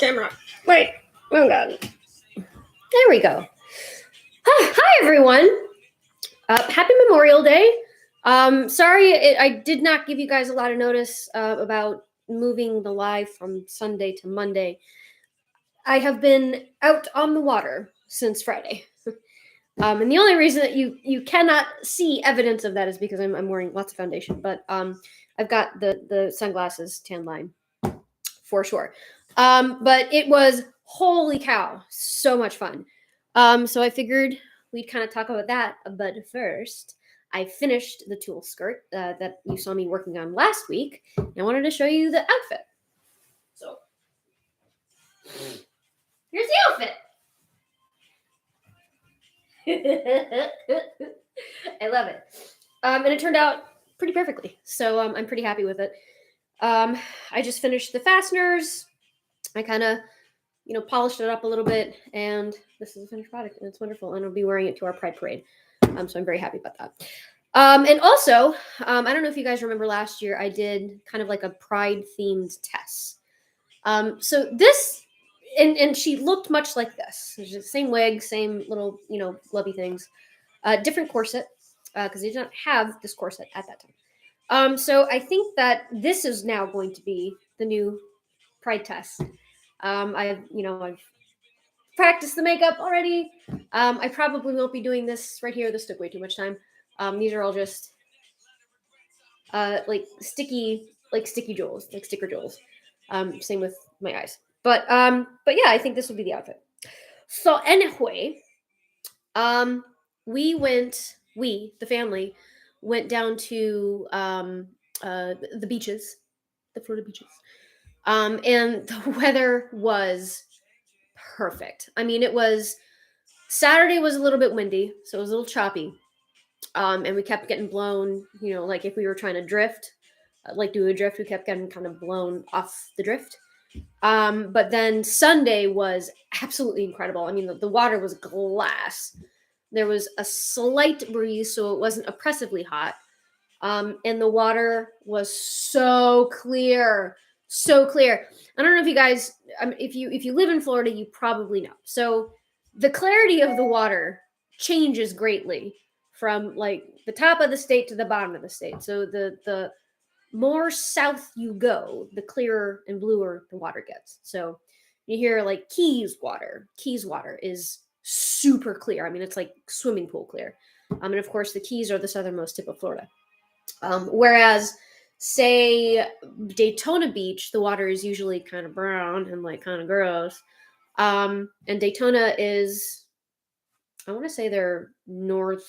camera. Wait. Oh, God. There we go. Hi, everyone. Happy Memorial Day. Sorry, I did not give you guys a lot of notice about moving the live from Sunday to Monday. I have been out on the water since Friday. And the only reason that you cannot see evidence of that is because I'm wearing lots of foundation. But I've got the sunglasses tan line for sure. But it was, holy cow, so much fun. So I figured we'd kind of talk about that. But first, I finished the tulle skirt that you saw me working on last week. And I wanted to show you the outfit. So here's the outfit. I love it. And it turned out pretty perfectly. So I'm pretty happy with it. I just finished the fasteners. I kind of, polished it up a little bit, and this is a finished product, and it's wonderful, and I'll be wearing it to our Pride Parade. So I'm very happy about that. And also, I don't know if you guys remember last year, I did kind of like a Pride-themed test. So this, and she looked much like this. It's just the same wig, same little, glubby things. Different corset, because they did not have this corset at that time. So I think that this is now going to be the new Pride test. I've practiced the makeup already. I probably won't be doing this right here. This took way too much time. These are all just like sticky jewels, like sticker jewels. Same with my eyes. But yeah, I think this will be the outfit. So anyway, the family went down to the beaches, the Florida beaches. And the weather was perfect. I mean, Saturday was a little bit windy, so it was a little choppy. And we kept getting blown, like if we were trying to drift, do a drift, we kept getting kind of blown off the drift. But then Sunday was absolutely incredible. I mean, the water was glass. There was a slight breeze, so it wasn't oppressively hot. And the water was so clear. So clear. I don't know if you guys, if you live in Florida, you probably know. So the clarity of the water changes greatly from like the top of the state to the bottom of the state. So the more south you go, the clearer and bluer the water gets. So you hear like Keys water. Keys water is super clear. I mean, it's like swimming pool clear. And of course, the Keys are the southernmost tip of Florida. Whereas, say, Daytona Beach, the water is usually kind of brown and like kind of gross. And Daytona is, I want to say they're north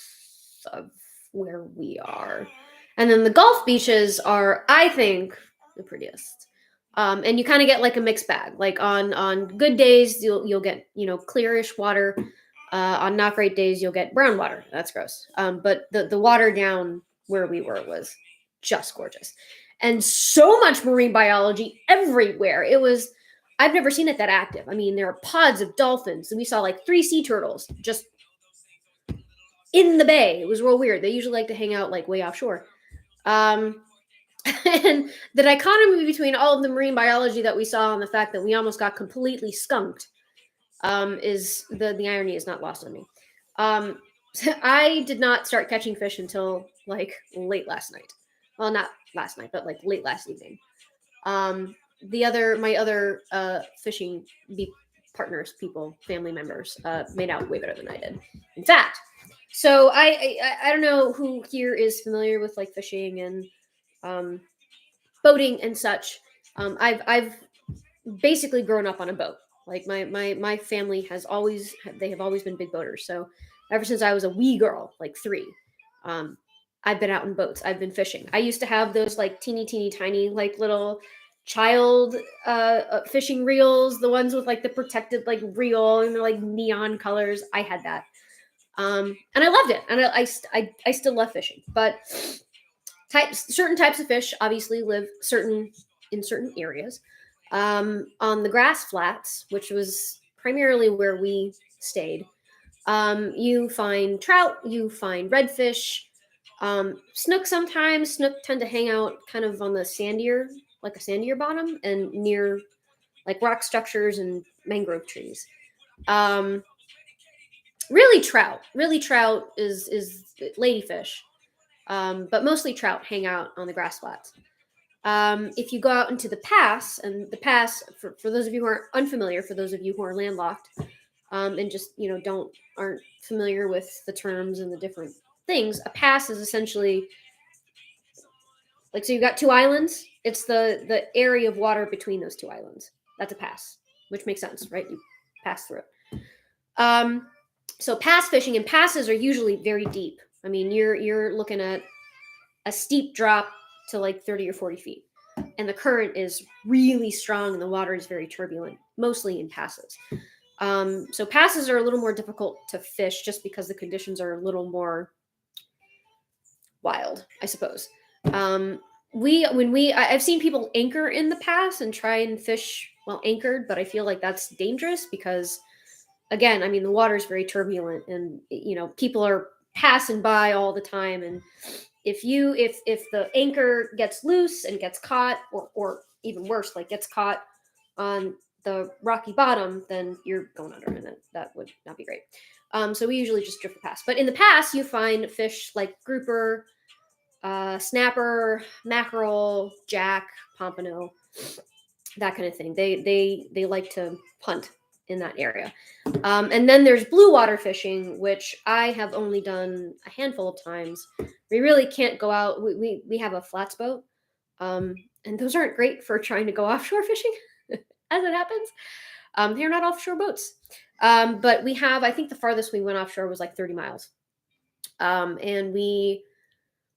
of where we are. And then the Gulf beaches are, I think, the prettiest. And you kind of get like a mixed bag. Like on good days, you'll get, clearish water. On not great days, you'll get brown water. That's gross. But the water down where we were was just gorgeous. And so much marine biology everywhere. I've never seen it that active. I mean, there are pods of dolphins, and we saw like 3 sea turtles just in the bay. It was real weird. They usually like to hang out like way offshore. And the dichotomy between all of the marine biology that we saw and the fact that we almost got completely skunked is the irony is not lost on me. I did not start catching fish until like late last night. Well, not last night, but like late last evening. My other fishing partners, family members, made out way better than I did. In fact, so I don't know who here is familiar with like fishing and boating and such. I've basically grown up on a boat. Like my family have always been big boaters. So ever since I was a wee girl, like 3, I've been out in boats. I've been fishing. I used to have those like teeny tiny like little child fishing reels, the ones with like the protected like reel and they're like neon colors. I had that, and I loved it. And I still love fishing. But certain types of fish obviously live in certain areas. On the grass flats, which was primarily where we stayed, you find trout, you find redfish, snook sometimes. Snook tend to hang out kind of on the sandier bottom and near like rock structures and mangrove trees. Um, really trout. Really trout is ladyfish. But mostly trout hang out on the grass flats. If you go out into the pass, and the pass, for those of you who are unfamiliar, for those of you who are landlocked, and just aren't familiar with the terms and the different things, a pass is essentially like, so you've got two islands. It's the area of water between those two islands. That's a pass, which makes sense, right? You pass through it. So pass fishing, and passes are usually very deep. I mean, you're looking at a steep drop to like 30 or 40 feet. And the current is really strong and the water is very turbulent, mostly in passes. So passes are a little more difficult to fish just because the conditions are a little more wild, I suppose. I've seen people anchor in the pass and try and fish while anchored, but I feel like that's dangerous because, again, I mean, the water is very turbulent, and people are passing by all the time, and if the anchor gets loose and gets caught, or even worse, like gets caught on the rocky bottom, then you're going under, and that would not be great. So we usually just drift the pass, but in the pass you find fish like grouper, snapper, mackerel, jack, pompano, that kind of thing. They like to hunt in that area. And then there's blue water fishing, which I have only done a handful of times. We really can't go out. We have a flats boat, and those aren't great for trying to go offshore fishing, as it happens. They're not offshore boats. But we have, I think the farthest we went offshore was like 30 miles. And we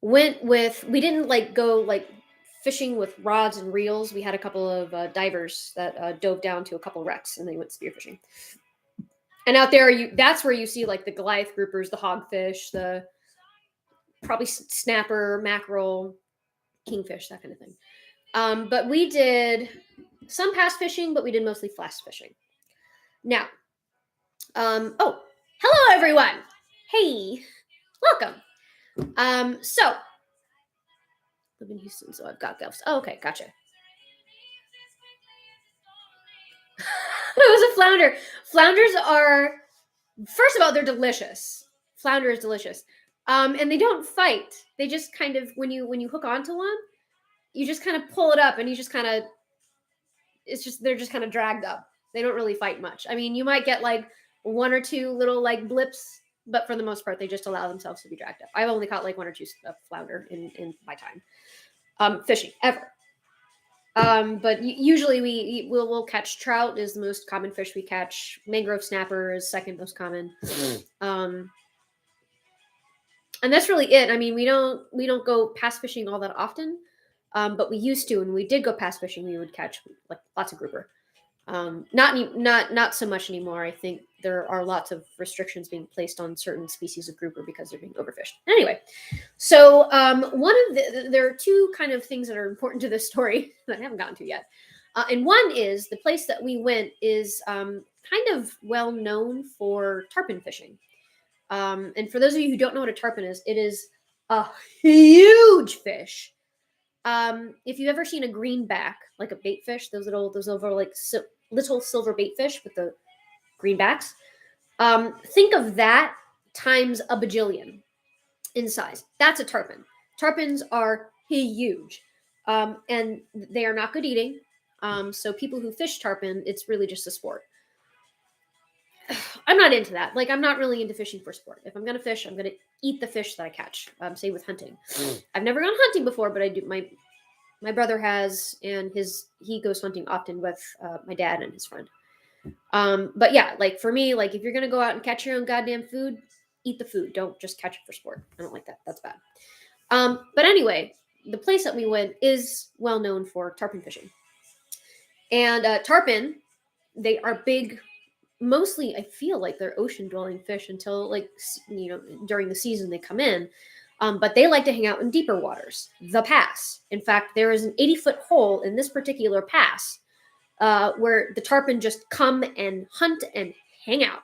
didn't like go like fishing with rods and reels. We had a couple of divers that dove down to a couple wrecks, and they went spearfishing. And out there, that's where you see like the Goliath groupers, the hogfish, the probably snapper, mackerel, kingfish, that kind of thing. But we did some pass fishing, but we did mostly flash fishing. Now, oh, hello everyone. Hey, welcome. So I live in Houston, so I've got gulfs. Oh, okay, gotcha. It was a flounder. Flounders are, first of all, they're delicious. Flounder is delicious. And they don't fight. They just kind of, when you hook onto one, you just kind of pull it up, and you just kind of, they're just kind of dragged up. They don't really fight much. I mean, you might get like one or two little like blips, but for the most part, they just allow themselves to be dragged up. I've only caught like one or two flounder in my time fishing ever. But usually we'll catch trout is the most common fish we catch. Mangrove snapper is second most common. And that's really it. I mean, we don't go pass fishing all that often, but we used to. And we did go pass fishing, we would catch like lots of grouper. Not so much anymore. I think there are lots of restrictions being placed on certain species of grouper because they're being overfished. Anyway, so there are two kind of things that are important to this story that I haven't gotten to yet. And one is the place that we went is kind of well known for tarpon fishing. And for those of you who don't know what a tarpon is, it is a huge fish. If you've ever seen a greenback, like a bait fish, those little like little silver bait fish with the greenbacks, think of that times a bajillion in size. That's a tarpon. Tarpons are huge, and they are not good eating. So people who fish tarpon, it's really just a sport. I'm not into that. Like, I'm not really into fishing for sport. If I'm gonna fish, I'm gonna eat the fish that I catch. Same with hunting. I've never gone hunting before, but I do. My brother has, and he goes hunting often with my dad and his friend. But yeah, like for me, like if you're gonna go out and catch your own goddamn food, eat the food. Don't just catch it for sport. I don't like that. That's bad. But anyway, the place that we went is well known for tarpon fishing. And tarpon, they are big. Mostly, I feel like they're ocean-dwelling fish until like during the season they come in. But they like to hang out in deeper waters, the pass. In fact, there is an 80-foot hole in this particular pass where the tarpon just come and hunt and hang out.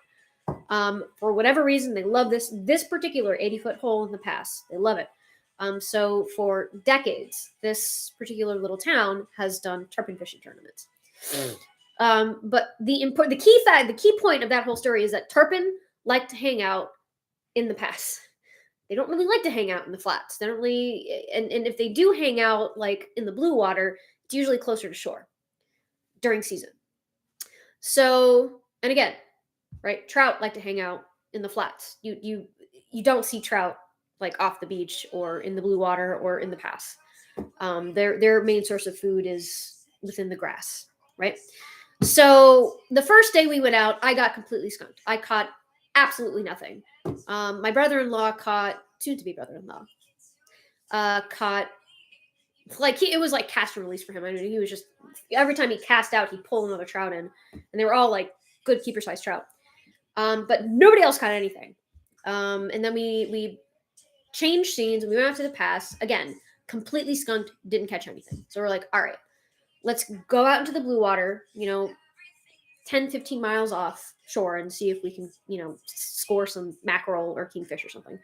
For whatever reason, they love this particular 80-foot hole in the pass. They love it. So for decades, this particular little town has done tarpon fishing tournaments. But the key point of that whole story is that tarpon like to hang out in the pass. They don't really like to hang out in the flats. They don't really, and if they do hang out like in the blue water, it's usually closer to shore during season. So, and again, right, trout like to hang out in the flats. You don't see trout like off the beach or in the blue water or in the pass. Their main source of food is within the grass, right? So the first day we went out, I got completely skunked. I caught absolutely nothing. My brother-in-law caught, soon to be brother-in-law, caught like it was like cast and release for him. I mean, he was just every time he cast out, he'd pull another trout in, and they were all like good keeper size trout. But nobody else caught anything. And then we changed scenes and we went out to the pass again, completely skunked, didn't catch anything. So we're like, all right, let's go out into the blue water, 10, 15 miles off shore and see if we can, score some mackerel or kingfish or something.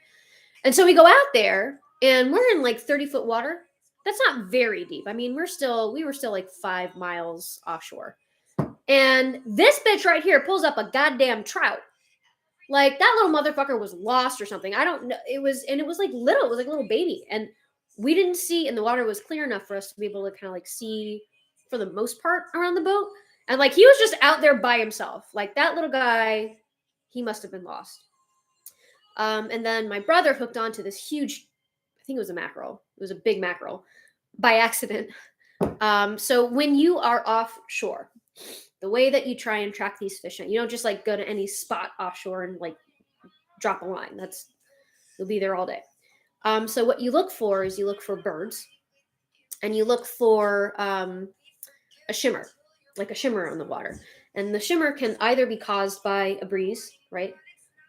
And so we go out there and we're in like 30-foot water. That's not very deep. I mean, we were still like 5 miles offshore. And this bitch right here pulls up a goddamn trout. Like that little motherfucker was lost or something. I don't know. It was like little. It was like a little baby, and we didn't see. And the water was clear enough for us to be able to kind of like see, for the most part, around the boat. And like he was just out there by himself. Like that little guy, he must have been lost. And then my brother hooked onto this huge, I think it was a mackerel. It was a big mackerel by accident. So when you are offshore, the way that you try and track these fish, you don't just like go to any spot offshore and like drop a line. You'll be there all day. So what you look for is you look for birds, and you look for a shimmer, like a shimmer on the water. And the shimmer can either be caused by a breeze, right?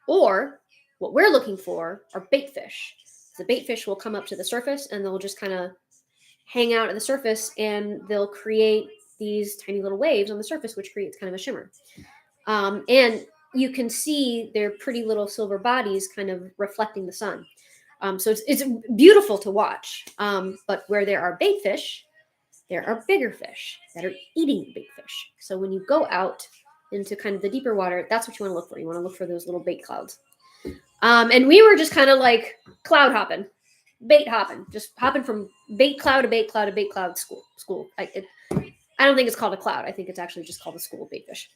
Or what we're looking for are bait fish. The bait fish will come up to the surface and they'll just kind of hang out at the surface, and they'll create these tiny little waves on the surface, which creates kind of a shimmer. And you can see their pretty little silver bodies kind of reflecting the sun. So it's beautiful to watch. But where there are bait fish, there are bigger fish that are eating the bait fish. So when you go out into kind of the deeper water, that's what you want to look for. You want to look for those little bait clouds. And we were just kind of like cloud hopping, bait hopping, just hopping from bait cloud to bait cloud to bait cloud school. I don't think it's called a cloud. I think it's actually just called a school of bait fish.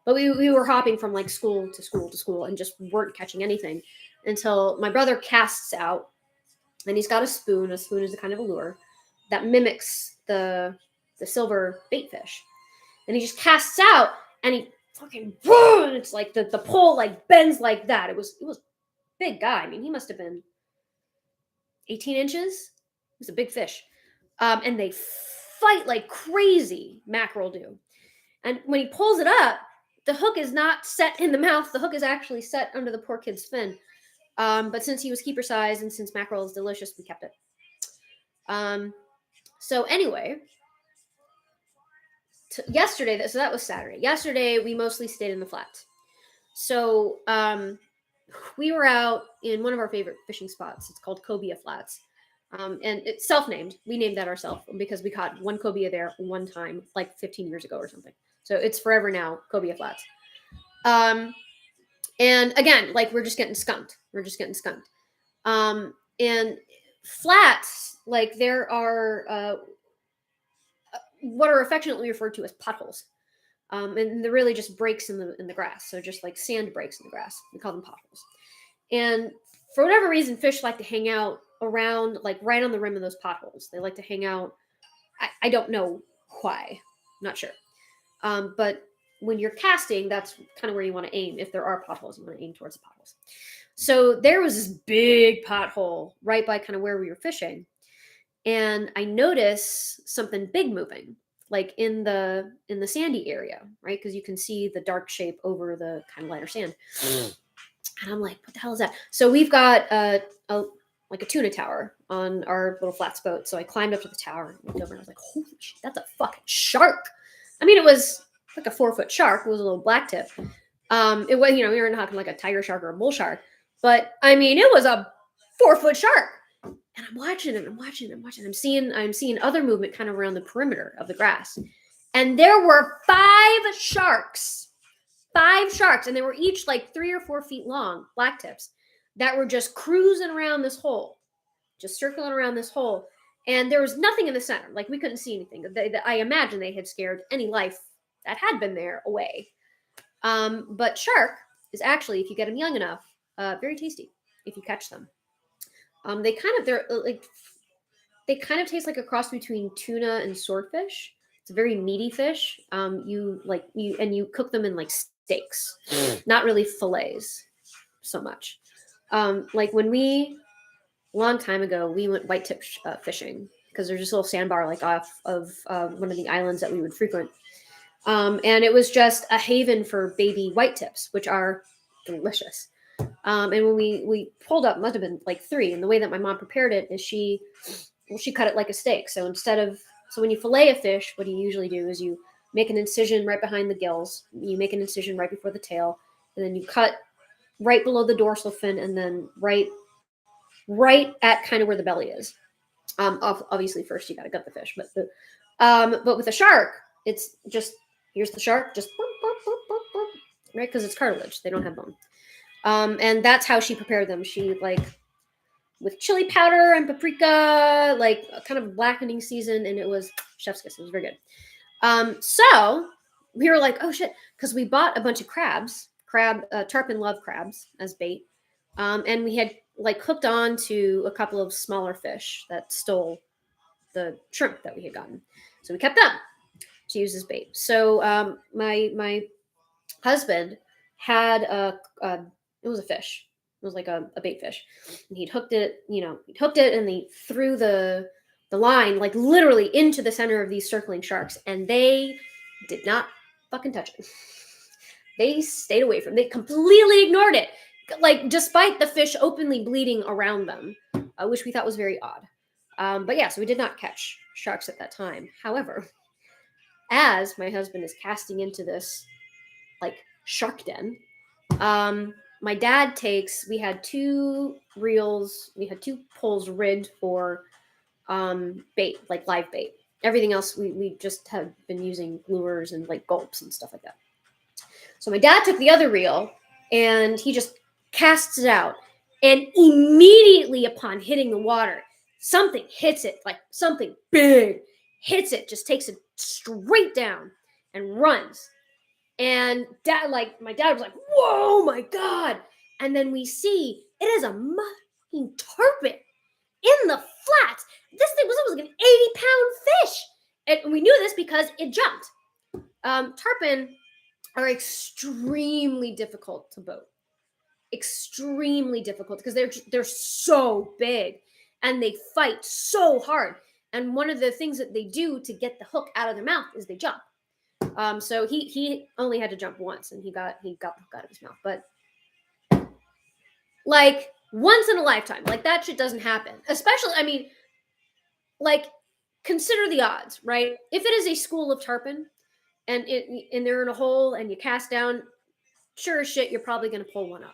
But we were hopping from like school to school to school and just weren't catching anything until my brother casts out, and he's got a spoon. A spoon is a kind of a lure that mimics the silver bait fish. And he just casts out and he fucking boom, it's like the pole like bends like that. It was big guy. I mean, he must have been 18 inches. It was a big fish. And they fight like crazy, mackerel do. And when he pulls it up, the hook is not set in the mouth. The hook is actually set under the poor kid's fin. But since he was keeper size and since mackerel is delicious, we kept it. So anyway, yesterday, so that was Saturday. Yesterday, we mostly stayed in the flats. So we were out in one of our favorite fishing spots. It's called Cobia Flats. And it's self-named. We named that ourselves because we caught one cobia there one time, like 15 years ago or something. So it's forever now, Cobia Flats. And again, like we're just getting skunked. And flats, like there are what are affectionately referred to as potholes. And they're really just breaks in the grass. So just like sand breaks in the grass. We call them potholes. And for whatever reason, fish like to hang out around, like right on the rim of those potholes. They like to hang out. I don't know why. Not sure. But when you're casting, that's kind of where you want to aim. If there are potholes, you want to aim towards the potholes. So there was this big pothole right by kind of where we were fishing. And I noticed something big moving, like in the sandy area, right? Because you can see the dark shape over the kind of lighter sand. And I'm like, what the hell is that? So we've got like a tuna tower on our little flats boat. So I climbed up to the tower and looked over and I was like, holy shit, that's a fucking shark. I mean, it was like a 4-foot shark. It was a little black tip. It was, we were not talking like a tiger shark or a bull shark, but I mean, it was a 4-foot shark. And I'm watching it. I'm seeing other movement kind of around the perimeter of the grass. And there were 5 sharks, and they were each like 3 or 4 feet long, black tips, that were just cruising around this hole, just circling around this hole. And there was nothing in the center. Like, we couldn't see anything. I imagine they had scared any life that had been there away. But shark is actually, if you get them young enough, very tasty if you catch them. They kind of taste like a cross between tuna and swordfish. It's a very meaty fish. You cook them in like steaks, not really fillets so much. Like when a long time ago, we went white tip fishing because there's this little sandbar like off of one of the islands that we would frequent. And it was just a haven for baby white tips, which are delicious. And when we pulled up, must have been like 3. And the way that my mom prepared it is she cut it like a steak. So when you fillet a fish, what you usually do is you make an incision right behind the gills. You make an incision right before the tail, and then you cut right below the dorsal fin, and then right at kind of where the belly is. Obviously, first you got to gut the fish, but with a shark, it's just, here's the shark, just boop, boop, boop, boop, boop, right, because it's cartilage, they don't have bone. And that's how she prepared them. She with chili powder and paprika, like kind of blackening season, and it was chef's kiss. It was very good. So we were like, oh shit, because we bought a bunch of tarpon love crabs as bait, and we had like hooked on to a couple of smaller fish that stole the shrimp that we had gotten, so we kept them to use as bait. So my husband had it was a fish. It was like a bait fish, and he'd hooked it, and he threw the line like literally into the center of these circling sharks, and they did not fucking touch it. They stayed away from it. They completely ignored it, like despite the fish openly bleeding around them, which we thought was very odd. But yeah, so we did not catch sharks at that time. However, as my husband is casting into this like shark den, my dad we had 2 reels, we had 2 poles rigged for bait, like live bait. Everything else we just have been using lures and like gulps and stuff like that. So my dad took the other reel and he just casts it out, and immediately upon hitting the water, something hits it, like something big hits it, just takes it straight down and runs. And my dad was like, whoa, my God. And then we see it is a fucking tarpon in the flats. This thing was like an 80-pound fish. And we knew this because it jumped. Tarpon are extremely difficult to boat. Extremely difficult because they're so big and they fight so hard. And one of the things that they do to get the hook out of their mouth is they jump. So he only had to jump once, and he got the hook out of his mouth. But like once in a lifetime, like that shit doesn't happen. Especially, I mean, like consider the odds, right? If it is a school of tarpon, and they're in a hole, and you cast down, sure as shit, you're probably going to pull one up.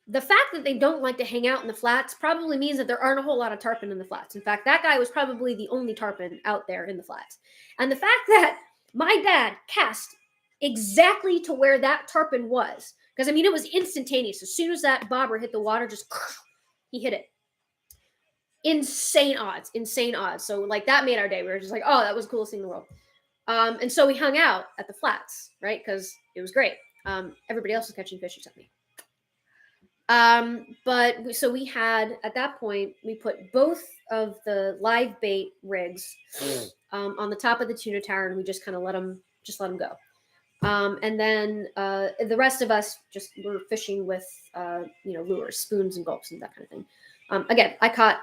The fact that they don't like to hang out in the flats probably means that there aren't a whole lot of tarpon in the flats. In fact, that guy was probably the only tarpon out there in the flats. And the fact that my dad cast exactly to where that tarpon was, because I mean, it was instantaneous. As soon as that bobber hit the water, just he hit it. Insane odds. So like that made our day. We were just like, oh, that was the coolest thing in the world. And so we hung out at the flats, right? Because it was great. Everybody else was catching fish except me. So we had, at that point, we put both of the live bait rigs on the top of the tuna tower, and we just kind of let them go. And then the rest of us just were fishing with lures, spoons and gulps and that kind of thing. Again, I caught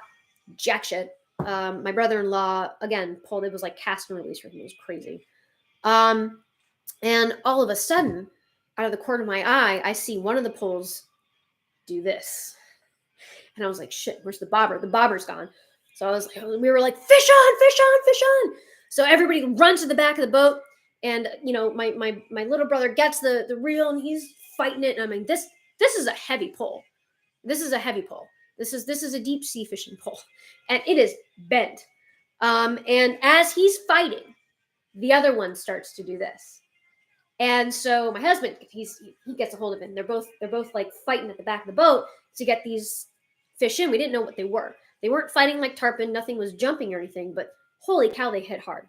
jack shit. My brother-in-law, again, pulled, it was like cast and release for him. It was crazy. And all of a sudden, out of the corner of my eye, I see one of the poles do this. And I was like, shit, where's the bobber? The bobber's gone. So we were like, fish on. So everybody runs to the back of the boat. And, my little brother gets the reel and he's fighting it. And I mean, this is a heavy pole. This is a deep sea fishing pole. And it is bent. And as he's fighting, the other one starts to do this. And so my husband, he gets a hold of it. And they're both like fighting at the back of the boat to get these fish in. We didn't know what they were. They weren't fighting like tarpon. Nothing was jumping or anything, but holy cow, they hit hard.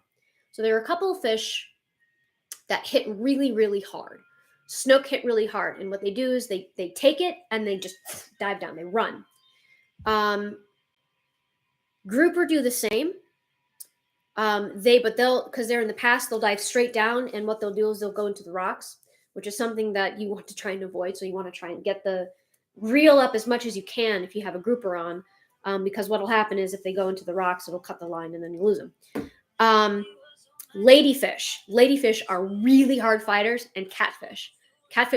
So there were a couple of fish that hit really, really hard. Snook hit really hard. And what they do is they take it and they just dive down. They run. Grouper do the same. Because they're in the past, they'll dive straight down, and what they'll do is they'll go into the rocks, which is something that you want to try and avoid. So you want to try and get the reel up as much as you can if you have a grouper on, because what'll happen is if they go into the rocks, it'll cut the line and then you lose them. Ladyfish are really hard fighters, and catfish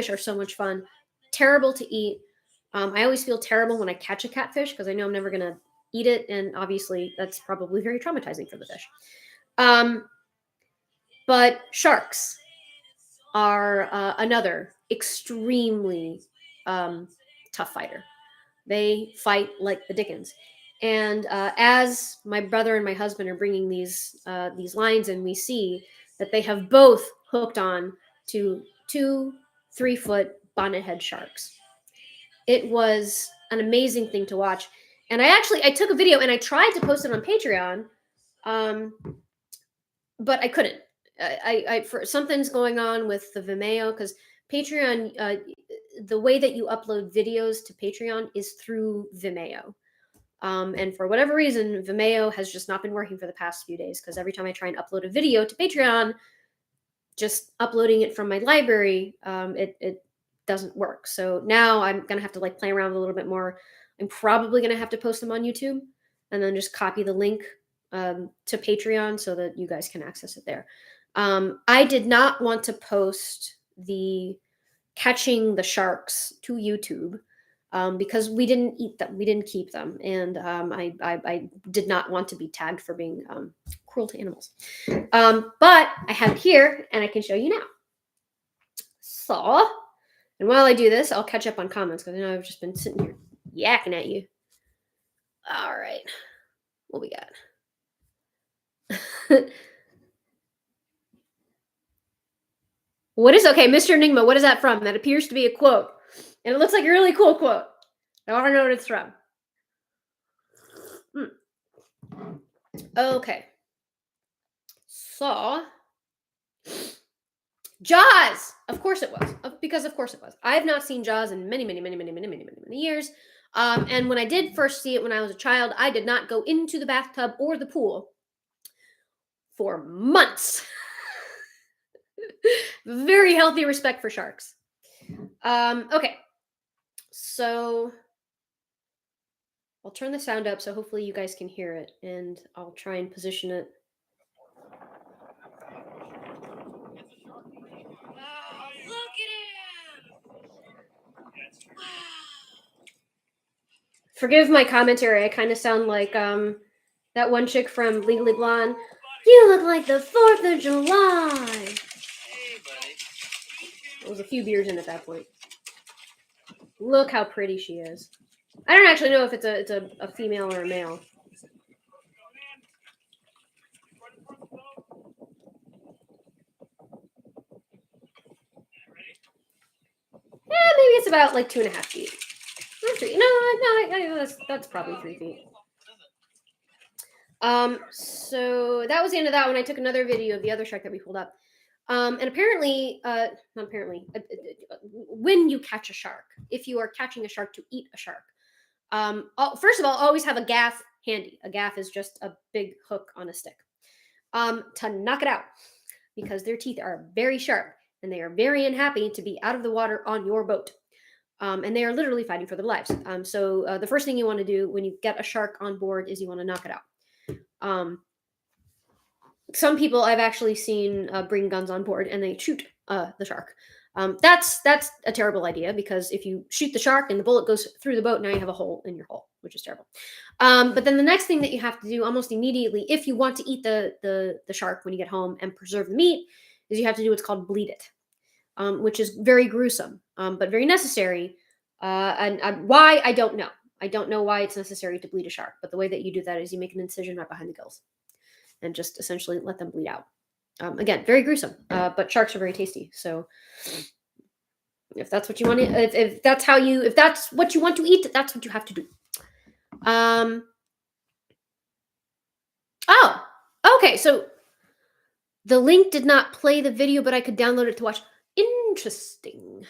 are so much fun. Terrible to eat. I always feel terrible when I catch a catfish because I know I'm never gonna eat it, and obviously that's probably very traumatizing for the fish. But sharks are another extremely tough fighter. They fight like the dickens. And as my brother and my husband are bringing these lines in, we see that they have both hooked on to 2-3 foot bonnethead sharks. It was an amazing thing to watch. And I took a video and I tried to post it on Patreon, but I couldn't. For something's going on with the Vimeo, because Patreon, the way that you upload videos to Patreon is through Vimeo. And for whatever reason, Vimeo has just not been working for the past few days, because every time I try and upload a video to Patreon, just uploading it from my library, it doesn't work. So now I'm going to have to like play around a little bit more. I'm probably going to have to post them on YouTube and then just copy the link to Patreon so that you guys can access it there. I did not want to post the catching the sharks to YouTube because we didn't eat them. We didn't keep them. And I did not want to be tagged for being cruel to animals. But I have it here and I can show you now. So, and while I do this, I'll catch up on comments because I know I've just been sitting here yakking at you. All right. What we got? What is, okay, Mr. Enigma, what is that from? That appears to be a quote. And it looks like a really cool quote. I want to know what it's from. Okay. So, Jaws! Of course it was. Because of course it was. I have not seen Jaws in many years. And when I did first see it when I was a child, I did not go into the bathtub or the pool for months. Very healthy respect for sharks. Okay. So I'll turn the sound up so hopefully you guys can hear it, and I'll try and position it. Wow, look at him! Wow. Forgive my commentary. I kind of sound like that one chick from Legally Blonde. You look like the 4th of July. Hey, buddy. There was a few beers in at that point. Look how pretty she is. I don't actually know if it's a female or a male. Yeah, maybe it's about like 2.5 feet. Not 3. No, that's probably 3 feet. So that was the end of that one. I took another video of the other shark that we pulled up. And apparently, not apparently, when you catch a shark, if you are catching a shark to eat a shark, first of all, always have a gaff handy. A gaff is just a big hook on a stick to knock it out, because their teeth are very sharp and they are very unhappy to be out of the water on your boat. And they are literally fighting for their lives. So the first thing you want to do when you get a shark on board is you want to knock it out. Some people I've actually seen bring guns on board and they shoot the shark. That's a terrible idea, because if you shoot the shark and the bullet goes through the boat, now you have a hole in your hull, which is terrible. But then the next thing that you have to do almost immediately, if you want to eat the shark when you get home and preserve the meat, is you have to do what's called bleed it, which is very gruesome, but very necessary. And why, I don't know. I don't know why it's necessary to bleed a shark, but the way that you do that is you make an incision right behind the gills and just essentially let them bleed out. Again, very gruesome, but sharks are very tasty. So if that's what you want to, if that's how you, if that's what you want to eat, that's what you have to do. Oh, okay. So the link did not play the video, but I could download it to watch. Interesting.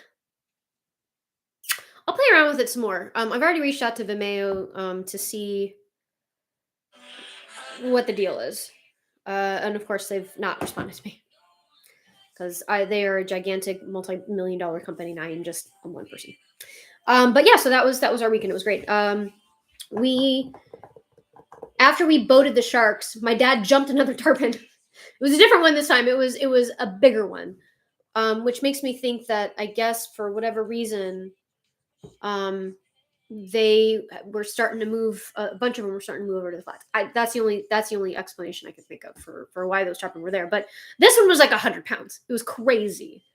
I'll play around with it some more. I've already reached out to Vimeo to see what the deal is, and of course they've not responded to me because they are a gigantic multi-million-dollar company, and I am just one person. But yeah, so that was our weekend. It was great. We After we boated the sharks, my dad jumped another tarpon. It was a different one this time. It was a bigger one, which makes me think that I guess for whatever reason, they were starting to move. A bunch of them were starting to move over to the flats. That's the only explanation I could think of for why those tarpon were there. But this one was like 100 pounds. It was crazy.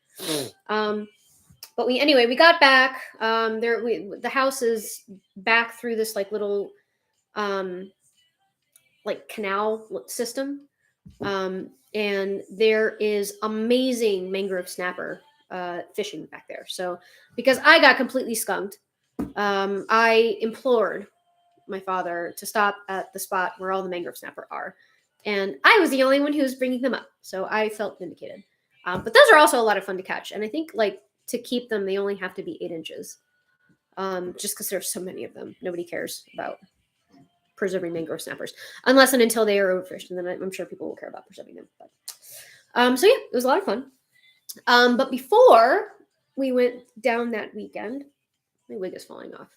But we got back. The house is back through this like little like canal system. And there is amazing mangrove snapper fishing back there. So because I got completely skunked, I implored my father to stop at the spot where all the mangrove snapper are. And I was the only one who was bringing them up. So I felt vindicated. But those are also a lot of fun to catch. And I think like to keep them, they only have to be 8 inches. Just because there's so many of them. Nobody cares about preserving mangrove snappers unless and until they are overfished, and then I'm sure people will care about preserving them. But so yeah, it was a lot of fun. But before we went down that weekend, my wig is falling off.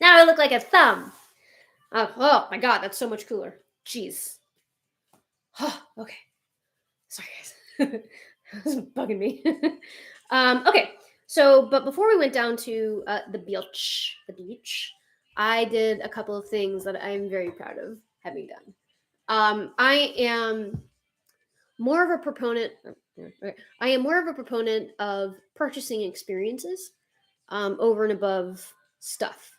Now I look like a thumb. Oh my god, that's so much cooler. Jeez. Oh, okay. Sorry guys. This is bugging me. Okay. So, but before we went down to the beach, I did a couple of things that I'm very proud of having done. I am more of a proponent. I am more of a proponent of purchasing experiences over and above stuff,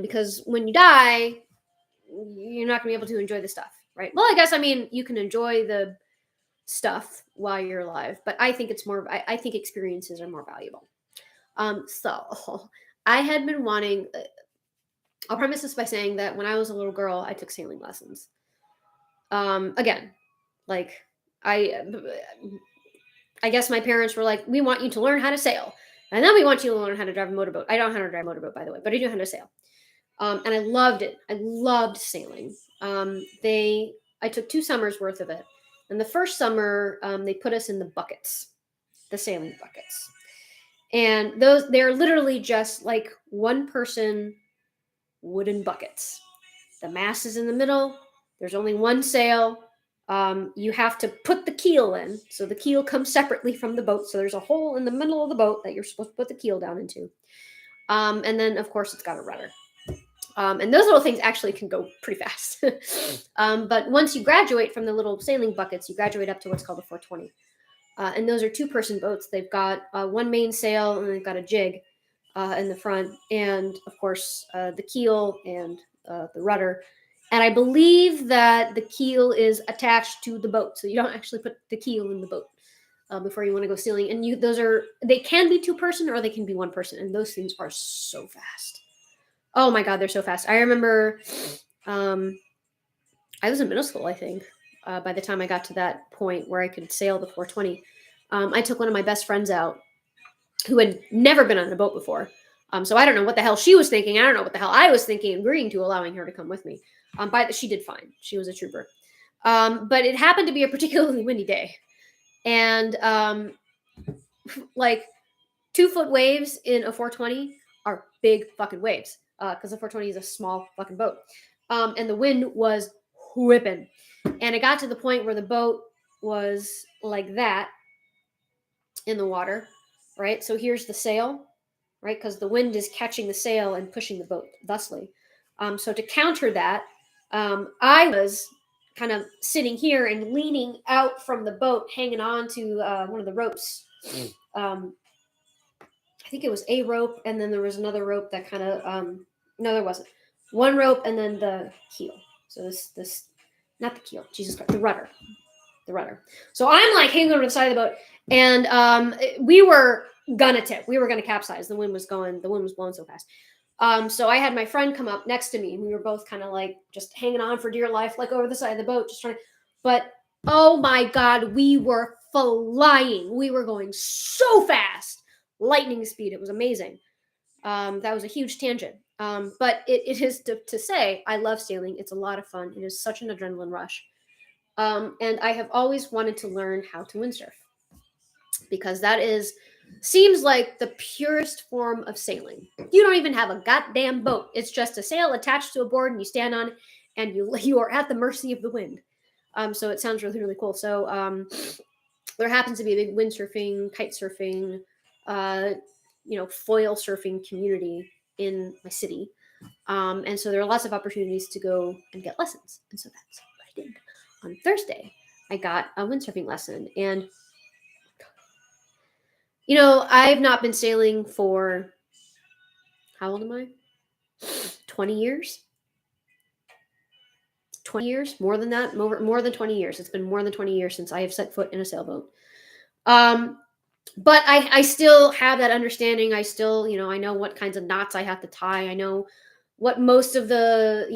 because when you die, you're not going to be able to enjoy the stuff, right? Well, I guess you can enjoy the stuff while you're alive, but I think it's more. I think experiences are more valuable. So I had been wanting. I'll premise this by saying that when I was a little girl, I took sailing lessons. Again, like I guess my parents were like, "We want you to learn how to sail, and then we want you to learn how to drive a motorboat." I don't know how to drive a motorboat, by the way, but I do know how to sail. And I loved it. I loved sailing. I took 2 summers worth of it, and the first summer they put us in the buckets, the sailing buckets, and they're literally just like one person wooden buckets. The mast is in the middle. There's only one sail. You have to put the keel in. So the keel comes separately from the boat. So there's a hole in the middle of the boat that you're supposed to put the keel down into. And then, of course, it's got a rudder. And those little things actually can go pretty fast. But once you graduate from the little sailing buckets, you graduate up to what's called a 420. And those are 2-person boats. They've got one main sail and they've got a jig in the front. And, of course, the keel and the rudder. And I believe that the keel is attached to the boat, so you don't actually put the keel in the boat before you want to go sailing. And they can be 2-person or they can be 1-person, and those things are so fast. Oh my god, they're so fast. I remember, I was in middle school, I think, by the time I got to that point where I could sail the 420. I took one of my best friends out who had never been on a boat before. So I don't know what the hell she was thinking. I don't know what the hell I was thinking, agreeing to allowing her to come with me. But she did fine. She was a trooper. But it happened to be a particularly windy day. And like 2-foot waves in a 420 are big fucking waves. Because the 420 is a small fucking boat. And the wind was whipping. And it got to the point where the boat was like that in the water, right? So here's the sail, right? Because the wind is catching the sail and pushing the boat thusly. So to counter that, I was kind of sitting here and leaning out from the boat, hanging on to one of the ropes. I think it was a rope, and then there was another rope that kind of no, there wasn't. One rope and then the keel. So this not the keel, Jesus Christ, the rudder. So I'm like hanging over the side of the boat, and we were gonna tip. We were gonna capsize. The wind was blowing so fast. So I had my friend come up next to me, and we were both kind of like just hanging on for dear life, like over the side of the boat, just trying. But oh my God, we were flying. We were going so fast, lightning speed. It was amazing. That was a huge tangent. But it is to say, I love sailing. It's a lot of fun. It is such an adrenaline rush. And I have always wanted to learn how to windsurf because seems like the purest form of sailing. You don't even have a goddamn boat. It's just a sail attached to a board, and you stand on it, and you are at the mercy of the wind. So it sounds really, really cool. So there happens to be a big windsurfing, kite surfing, foil surfing community in my city. And so there are lots of opportunities to go and get lessons. And so that's what I did. On Thursday, I got a windsurfing lesson. And, I've not been sailing for, how old am I? 20 years? 20 years? More than that? More than 20 years. It's been more than 20 years since I have set foot in a sailboat. But I still have that understanding. I still, I know what kinds of knots I have to tie. I know what most of the,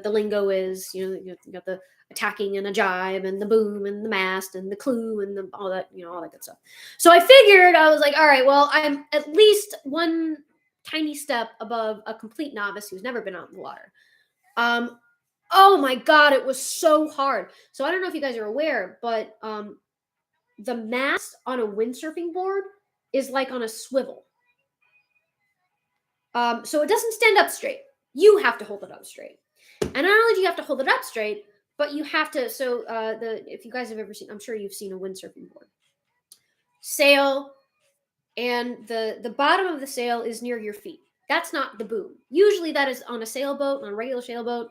the lingo is. You got the attacking and a jibe and the boom and the mast and the clue and all that, all that good stuff. So I figured, I was like, all right, well, I'm at least one tiny step above a complete novice who's never been out in the water. Oh my God, it was so hard. So I don't know if you guys are aware, but the mast on a windsurfing board is like on a swivel. So it doesn't stand up straight. You have to hold it up straight. And not only do you have to hold it up straight, but you have to, if you guys have ever seen, I'm sure you've seen a windsurfing board. Sail, and the bottom of the sail is near your feet. That's not the boom. Usually that is on a sailboat, on a regular sailboat,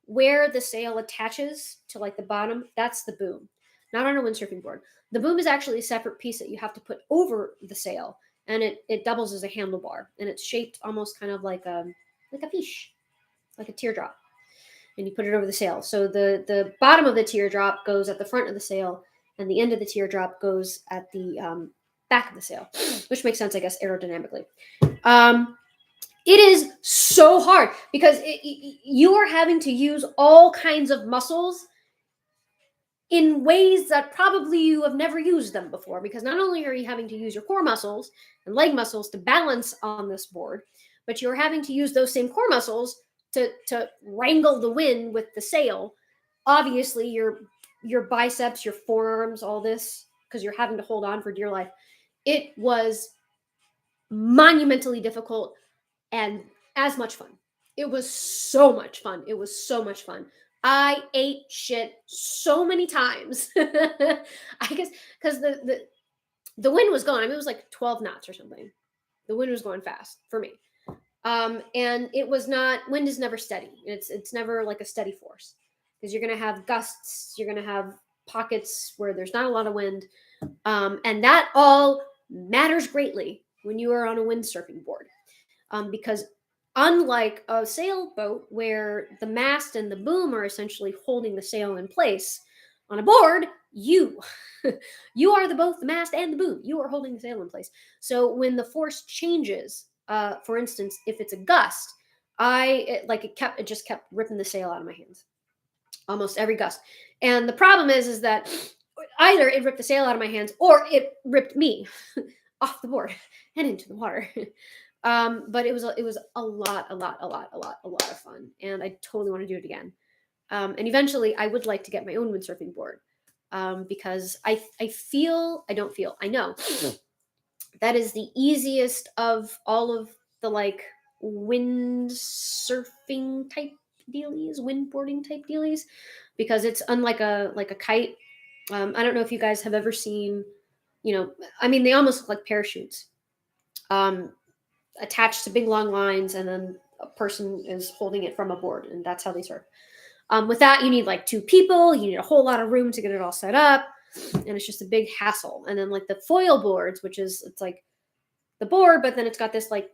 where the sail attaches to like the bottom, that's the boom. Not on a windsurfing board. The boom is actually a separate piece that you have to put over the sail, and it doubles as a handlebar, and it's shaped almost kind of like a fish, like a teardrop, and you put it over the sail. So the bottom of the teardrop goes at the front of the sail, and the end of the teardrop goes at the back of the sail, which makes sense, I guess, aerodynamically. It is so hard because you are having to use all kinds of muscles in ways that probably you have never used them before, because not only are you having to use your core muscles and leg muscles to balance on this board, but you're having to use those same core muscles to wrangle the wind with the sail. Obviously, your biceps, your forearms, all this, because you're having to hold on for dear life. It was monumentally difficult and as much fun. It was so much fun. It was so much fun. I ate shit so many times. I guess because the wind was going. I mean, it was like 12 knots or something. The wind was going fast for me. And it was not, wind is never steady. It's never like a steady force, because you're going to have gusts. You're going to have pockets where there's not a lot of wind. And that all matters greatly when you are on a windsurfing board. Because unlike a sailboat where the mast and the boom are essentially holding the sail in place, on a board, you are both the mast and the boom. You are holding the sail in place. So when the force changes, for instance, if it's a gust, it just kept ripping the sail out of my hands, almost every gust. And the problem is that either it ripped the sail out of my hands or it ripped me off the board and into the water. But it was a lot of fun, and I totally want to do it again. And eventually, I would like to get my own windsurfing board, because I know that is the easiest of all of the like windsurfing type dealies, windboarding type dealies, because it's unlike a kite. I don't know if you guys have ever seen, I mean, they almost look like parachutes. Attached to big long lines, and then a person is holding it from a board, and that's how they surf. With that, you need like 2 people. You need a whole lot of room to get it all set up, and it's just a big hassle. And then like the foil boards, it's like the board, but then it's got this like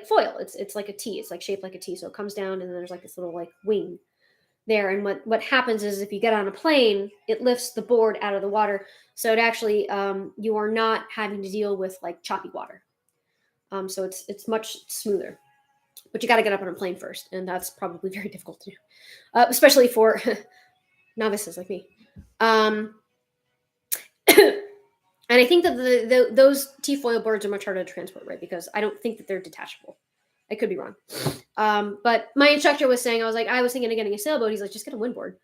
foil. It's like a T. It's like shaped like a T, so it comes down, and then there's like this little like wing there. And what happens is if you get on a plane, it lifts the board out of the water. So it actually, you are not having to deal with like choppy water. So it's much smoother. But you got to get up on a plane first, and that's probably very difficult to do, especially for novices like me. And I think that those T-foil boards are much harder to transport, right? Because I don't think that they're detachable. I could be wrong. But my instructor was saying, I was thinking of getting a sailboat. He's like, just get a windboard,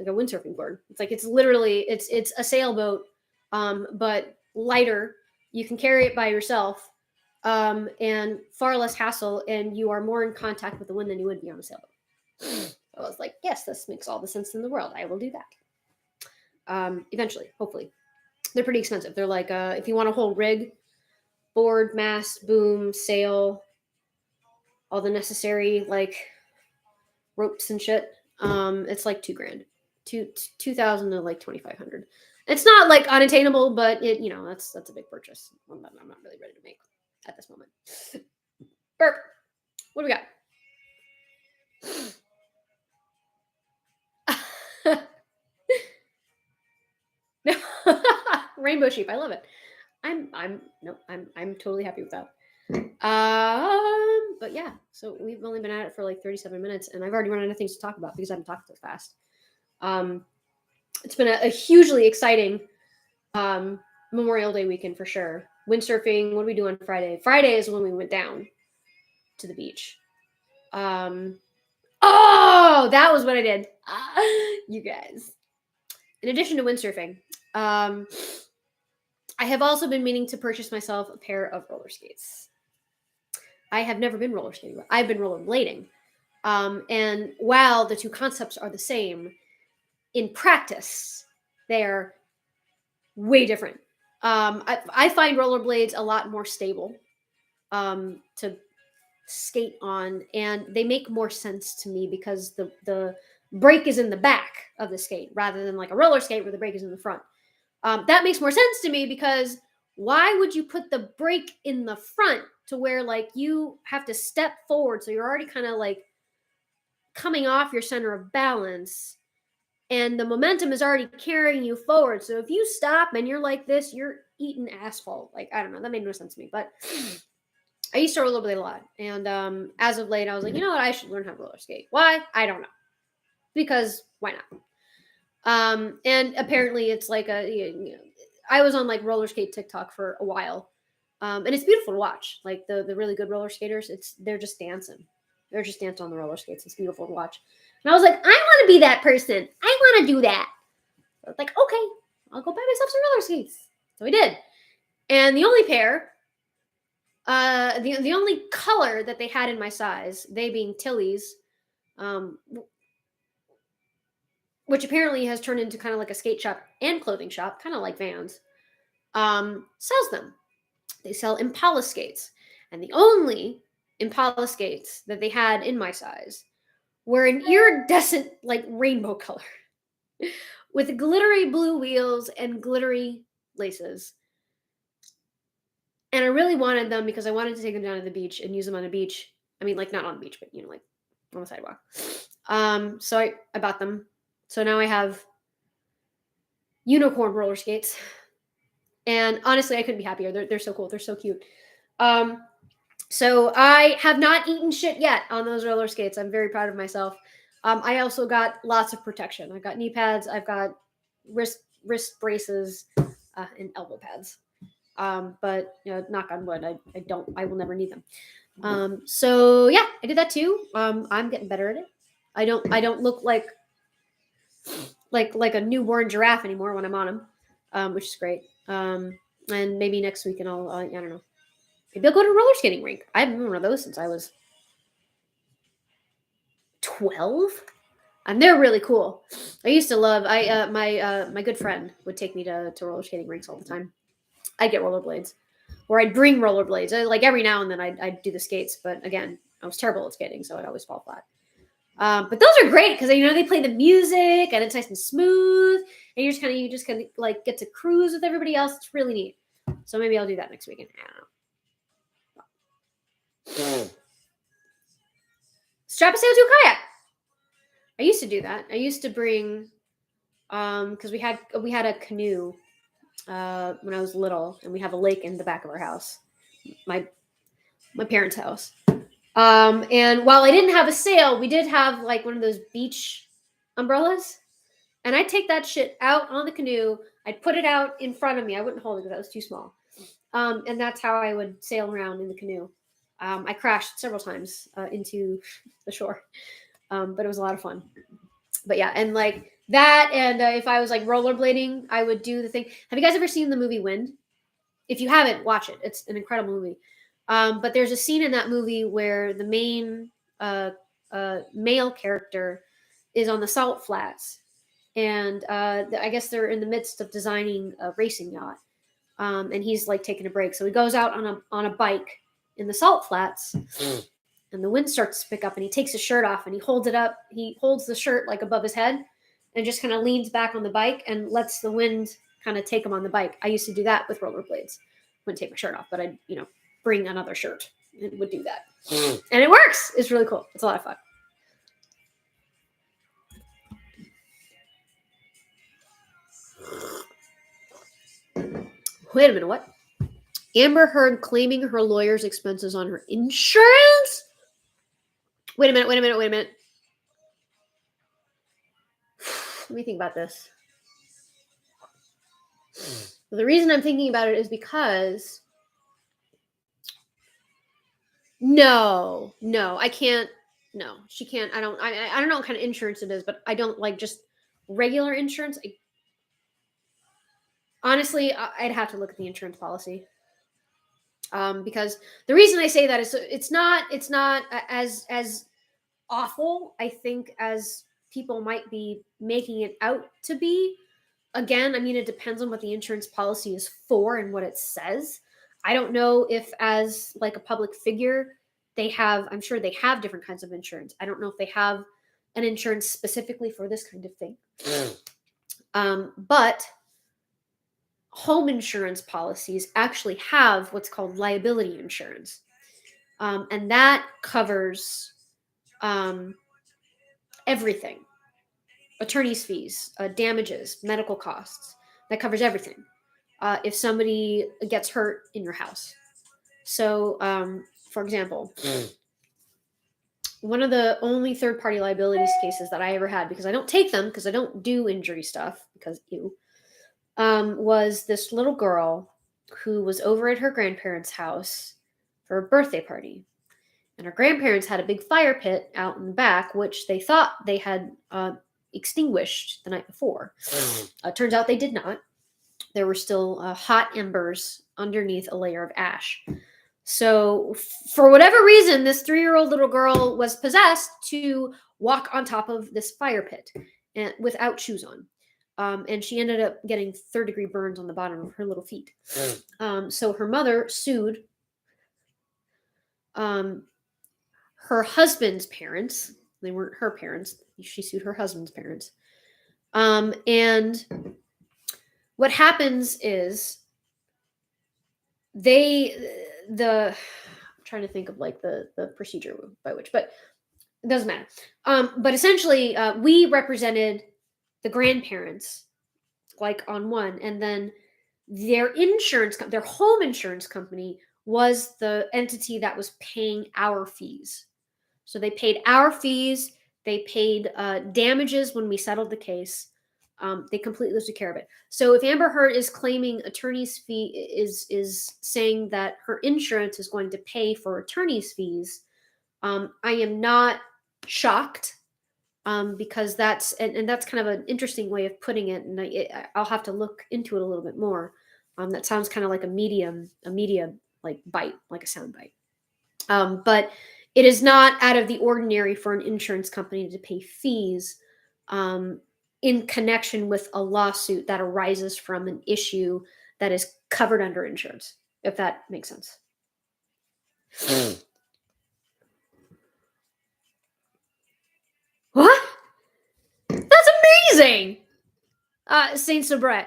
like a windsurfing board. It's like, it's literally, it's a sailboat, but lighter. You can carry it by yourself, and far less hassle, and you are more in contact with the wind than you would be on a sailboat. I was like, yes, this makes all the sense in the world. I will do that. Eventually, hopefully. They're pretty expensive. They're like, if you want a whole rig, board, mast, boom, sail, all the necessary like ropes and shit, it's like $2,000, 2,000 to like 2,500. It's not like unattainable, but it, that's a big purchase. I'm not really ready to make at this moment. Burp. What do we got? Rainbow sheep. I love it. I'm totally happy with that. But yeah, so we've only been at it for like 37 minutes, and I've already run out of things to talk about because I haven't talked so fast. It's been a hugely exciting Memorial Day weekend for sure. Windsurfing. What do we do on Friday? Friday is when we went down to the beach. Oh, that was what I did. You guys. In addition to windsurfing, I have also been meaning to purchase myself a pair of roller skates. I have never been roller skating. I've been rollerblading. And while the two concepts are the same, in practice, they are way different. I find rollerblades a lot more stable to skate on, and they make more sense to me because the brake is in the back of the skate rather than like a roller skate where the brake is in the front. That makes more sense to me because why would you put the brake in the front to where like you have to step forward, so you're already kind of like coming off your center of balance, and the momentum is already carrying you forward. So if you stop and you're like this, you're eating asphalt. Like, I don't know, that made no sense to me. But I used to rollerblade a lot, and as of late, I was like, you know what, I should learn how to roller skate. Why? I don't know, because why not? And apparently, it's like I was on like roller skate TikTok for a while, and it's beautiful to watch. Like the really good roller skaters, they're just dancing. They're just dancing on the roller skates. It's beautiful to watch. And I was like, I want to be that person. I want to do that. So I was like, okay, I'll go buy myself some roller skates. So I did. And the only pair, the only color that they had in my size, they being Tilly's, which apparently has turned into kind of like a skate shop and clothing shop, kind of like Vans, sells them. They sell Impala skates. And the only Impala skates that they had in my size were an iridescent, like rainbow color with glittery blue wheels and glittery laces. And I really wanted them because I wanted to take them down to the beach and use them on the beach. I mean, like not on the beach, but like on the sidewalk. So I bought them. So now I have unicorn roller skates. And honestly, I couldn't be happier. They're so cool. They're so cute. So I have not eaten shit yet on those roller skates. I'm very proud of myself. I also got lots of protection. I've got knee pads. I've got wrist braces, and elbow pads. But knock on wood, I will never need them. So yeah, I did that too. I'm getting better at it. I don't look like a newborn giraffe anymore when I'm on them, which is great. And maybe next week, and I don't know. Maybe I'll go to a roller skating rink. I haven't been one of those since I was 12, and they're really cool. I used to love. My good friend would take me to roller skating rinks all the time. I'd get rollerblades, or I'd bring rollerblades. Like every now and then, I'd do the skates, but again, I was terrible at skating, so I'd always fall flat. But those are great because they play the music and it's nice and smooth, and you just kind of like get to cruise with everybody else. It's really neat. So maybe I'll do that next weekend. I don't know. Strap a sail to a kayak. I used to do that. I used to bring because we had a canoe when I was little, and we have a lake in the back of our house, my my parents' house. And while I didn't have a sail, we did have like one of those beach umbrellas, and I'd take that shit out on the canoe. I'd put it out in front of me. I wouldn't hold it because that was too small. And that's how I would sail around in the canoe. I crashed several times into the shore, but it was a lot of fun. But yeah, and like that, and if I was like rollerblading, I would do the thing. Have you guys ever seen the movie Wind? If you haven't, watch it. It's an incredible movie. But there's a scene in that movie where the main male character is on the salt flats, and I guess they're in the midst of designing a racing yacht, and he's like taking a break. So he goes out on a bike in the salt flats, and the wind starts to pick up, and he takes his shirt off and he holds it up. He holds the shirt like above his head, and just kind of leans back on the bike and lets the wind kind of take him on the bike. I used to do that with rollerblades. Wouldn't take my shirt off, but I'd bring another shirt and would do that, and it works. It's really cool. It's a lot of fun. Wait a minute, what? Amber Heard claiming her lawyer's expenses on her insurance? Wait a minute. Let me think about this. The reason I'm thinking about it is because no, I can't. No, she can't. I don't know what kind of insurance it is, but I don't like just regular insurance. Honestly, I'd have to look at the insurance policy. Because the reason I say that is it's not as awful, I think, as people might be making it out to be. Again, I mean, it depends on what the insurance policy is for and what it says. I don't know if, as like a public figure, I'm sure they have different kinds of insurance. I don't know if they have an insurance specifically for this kind of thing. But home insurance policies actually have what's called liability insurance. And that covers everything: attorney's fees, damages, medical costs. That covers everything. If somebody gets hurt in your house. So, for example, one of the only third party liabilities cases that I ever had, because I don't take them because I don't do injury stuff, because was this little girl who was over at her grandparents' house for a birthday party. And her grandparents had a big fire pit out in the back, which they thought they had extinguished the night before. Turns out they did not. There were still hot embers underneath a layer of ash. So, for whatever reason, this 3-year-old little girl was possessed to walk on top of this fire pit and without shoes on. And she ended up getting third-degree burns on the bottom of her little feet. So her mother sued her husband's parents. They weren't her parents. She sued her husband's parents. And what happens is I'm trying to think of like the procedure by which, but it doesn't matter. But essentially, we represented the grandparents, like on one, and then their home insurance company was the entity that was paying our fees. So they paid our fees. They paid damages when we settled the case. They completely took care of it. So if Amber Heard is claiming attorney's fee, is saying that her insurance is going to pay for attorney's fees, I am not shocked, because that's kind of an interesting way of putting it, and I'll have to look into it a little bit more. That sounds kind of like a media like bite, like a sound bite. But it is not out of the ordinary for an insurance company to pay fees in connection with a lawsuit that arises from an issue that is covered under insurance, if that makes sense. What? That's amazing! Saint Sabret.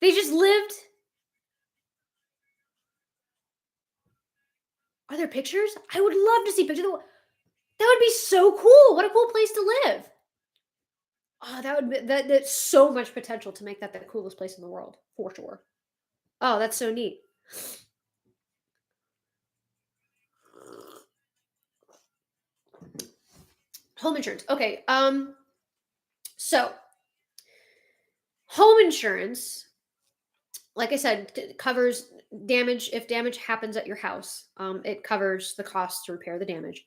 They just lived. Are there pictures? I would love to see pictures. That would be so cool. What a cool place to live. Oh, that would be that's so much potential to make that the coolest place in the world, for sure. Oh, that's so neat. Home insurance. Okay. So home insurance, like I said, covers damage if damage happens at your house. It covers the cost to repair the damage.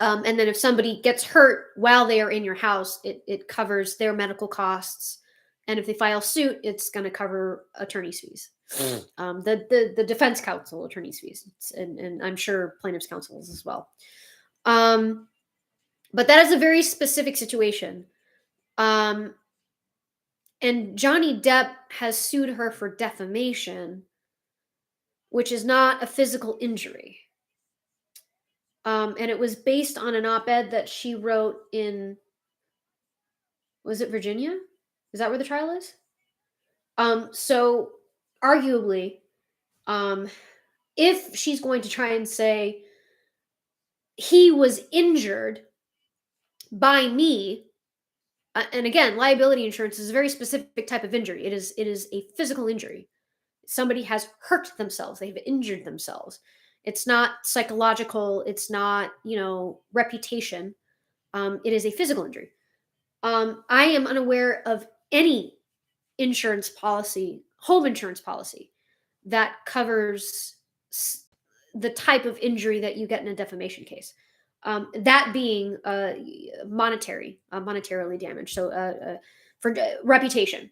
And then if somebody gets hurt while they are in your house, it covers their medical costs. And if they file suit, it's going to cover attorney's fees. The defense counsel attorney's fees, and I'm sure plaintiff's counsels as well. But that is a very specific situation. And Johnny Depp has sued her for defamation, which is not a physical injury. And it was based on an op-ed that she wrote in, was it Virginia? Is that where the trial is? So arguably, if she's going to try and say he was injured by me, and again, liability insurance is a very specific type of injury. It is a physical injury. Somebody has hurt themselves. They've injured themselves. It's not psychological. It's not, reputation. It is a physical injury. I am unaware of any insurance policy, home insurance policy, that covers the type of injury that you get in a defamation case. That being monetarily damaged. So for reputation.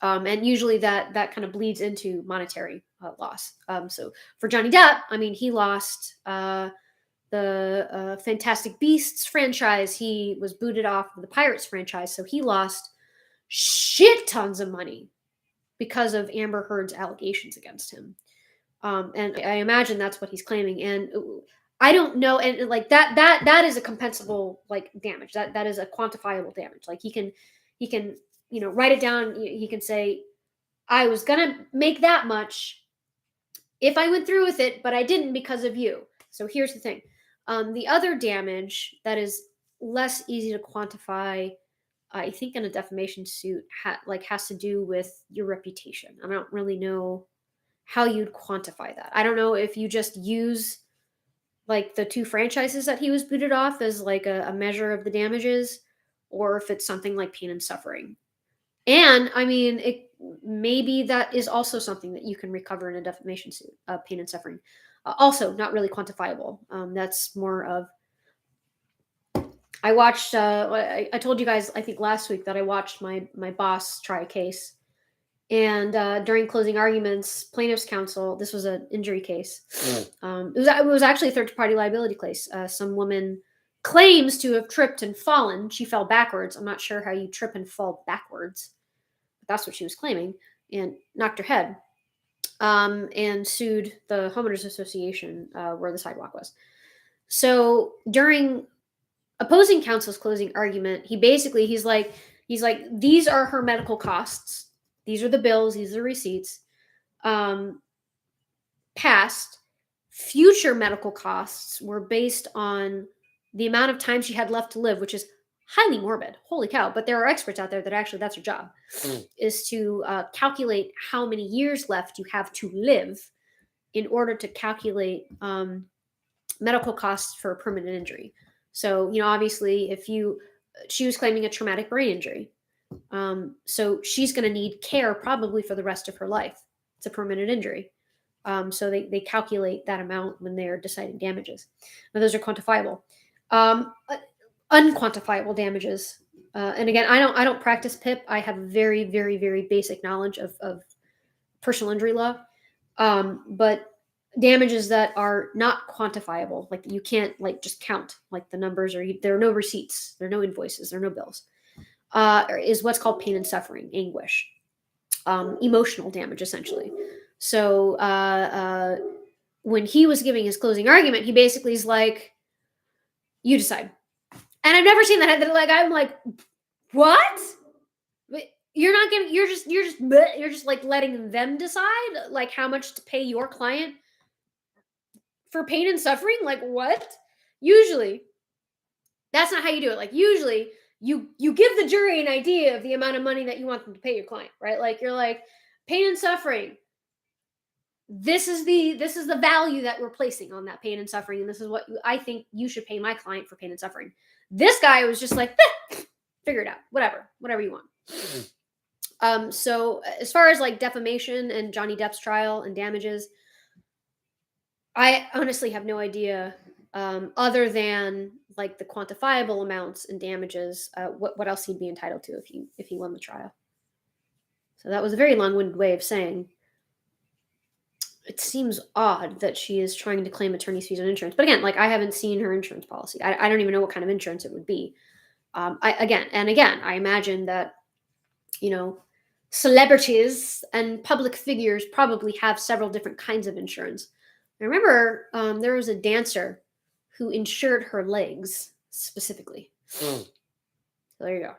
And usually that kind of bleeds into monetary loss. So for Johnny Depp, I mean, he lost the Fantastic Beasts franchise. He was booted off of the Pirates franchise, so he lost shit tons of money because of Amber Heard's allegations against him. And I imagine that's what he's claiming. And I don't know, and like that is a compensable damage. That is a quantifiable damage. Like he can write it down. He can say, I was gonna make that much if I went through with it, but I didn't because of you. So here's the thing. The other damage that is less easy to quantify, I think, in a defamation suit has to do with your reputation. I don't really know how you'd quantify that. I don't know if you just use the two franchises that he was booted off as a measure of the damages, or if it's something like pain and suffering. And I mean, maybe that is also something that you can recover in a defamation suit, pain and suffering. Also, not really quantifiable. That's more of. I watched. I told you guys, I think last week, that I watched my boss try a case, and during closing arguments, plaintiff's counsel. This was an injury case. It was actually a third-party liability case. Some woman claims to have tripped and fallen. She fell backwards. I'm not sure how you trip and fall backwards, but that's what she was claiming, and knocked her head. And sued the homeowners association where the sidewalk was. So during opposing counsel's closing argument, he's like, these are her medical costs. These are the bills. These are the receipts. Past, future medical costs were based on the amount of time she had left to live, which is highly morbid. Holy cow. But there are experts out there that actually that's their job, is to calculate how many years left you have to live in order to calculate medical costs for a permanent injury. So, obviously, she was claiming a traumatic brain injury. So she's going to need care probably for the rest of her life. It's a permanent injury. So they calculate that amount when they're deciding damages. Now, those are quantifiable. Unquantifiable damages. And again, I don't practice PIP. I have very, very, very basic knowledge of personal injury law. But damages that are not quantifiable, like you can't just count the numbers, or there are no receipts, there are no invoices, there are no bills, is what's called pain and suffering, anguish, emotional damage, essentially. So when he was giving his closing argument, he basically is like, you decide. And I've never seen that. I'm like, what? You're not giving. You're just letting them decide how much to pay your client for pain and suffering. Like, what? Usually, that's not how you do it. Like usually, you give the jury an idea of the amount of money that you want them to pay your client, right? Like you're like pain and suffering. This is the value that we're placing on that pain and suffering, and this is what I think you should pay my client for pain and suffering. This guy was just like, figure it out, whatever you want. So as far as like defamation and Johnny Depp's trial and damages, I honestly have no idea, other than like the quantifiable amounts and damages. What else he'd be entitled to if he won the trial. So that was a very long-winded way of saying it seems odd that she is trying to claim attorney's fees on insurance. But again, like I haven't seen her insurance policy. I don't even know what kind of insurance it would be. Again, I imagine that, you know, celebrities and public figures probably have several different kinds of insurance. I remember there was a dancer who insured her legs specifically. So there you go.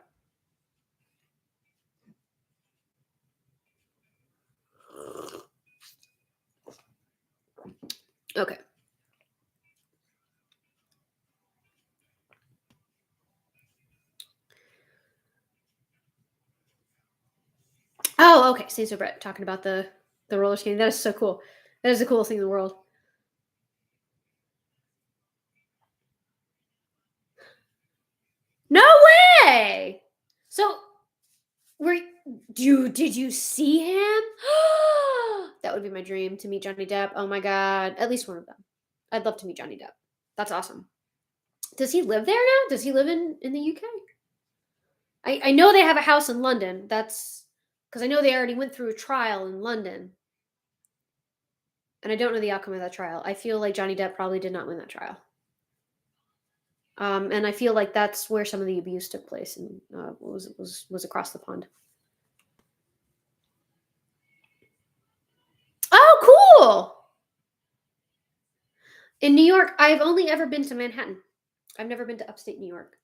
Okay. Oh, okay. Steve so Brett talking about the roller skating. That is so cool. That is the coolest thing in the world. No way. So, did you see him? That would be my dream, to meet Johnny Depp. Oh my god, at least one of them. I'd love to meet Johnny Depp. That's awesome. Does he live there now? Does he live in the UK? I know they have a house in London. That's because I know they already went through a trial in London. And I don't know the outcome of that trial. I feel like Johnny Depp probably did not win that trial. And I feel like that's where some of the abuse took place, and was across the pond. Oh, cool! In New York, I've only ever been to Manhattan. I've never been to upstate New York.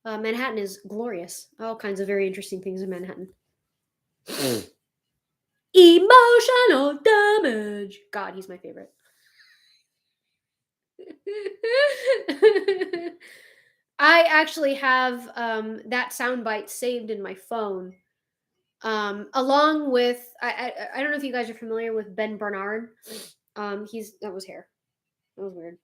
Manhattan is glorious. All kinds of very interesting things in Manhattan. Emotional damage. God, he's my favorite. I actually have that soundbite saved in my phone, along with I don't know if you guys are familiar with Ben Bernard. That was hair. That was weird.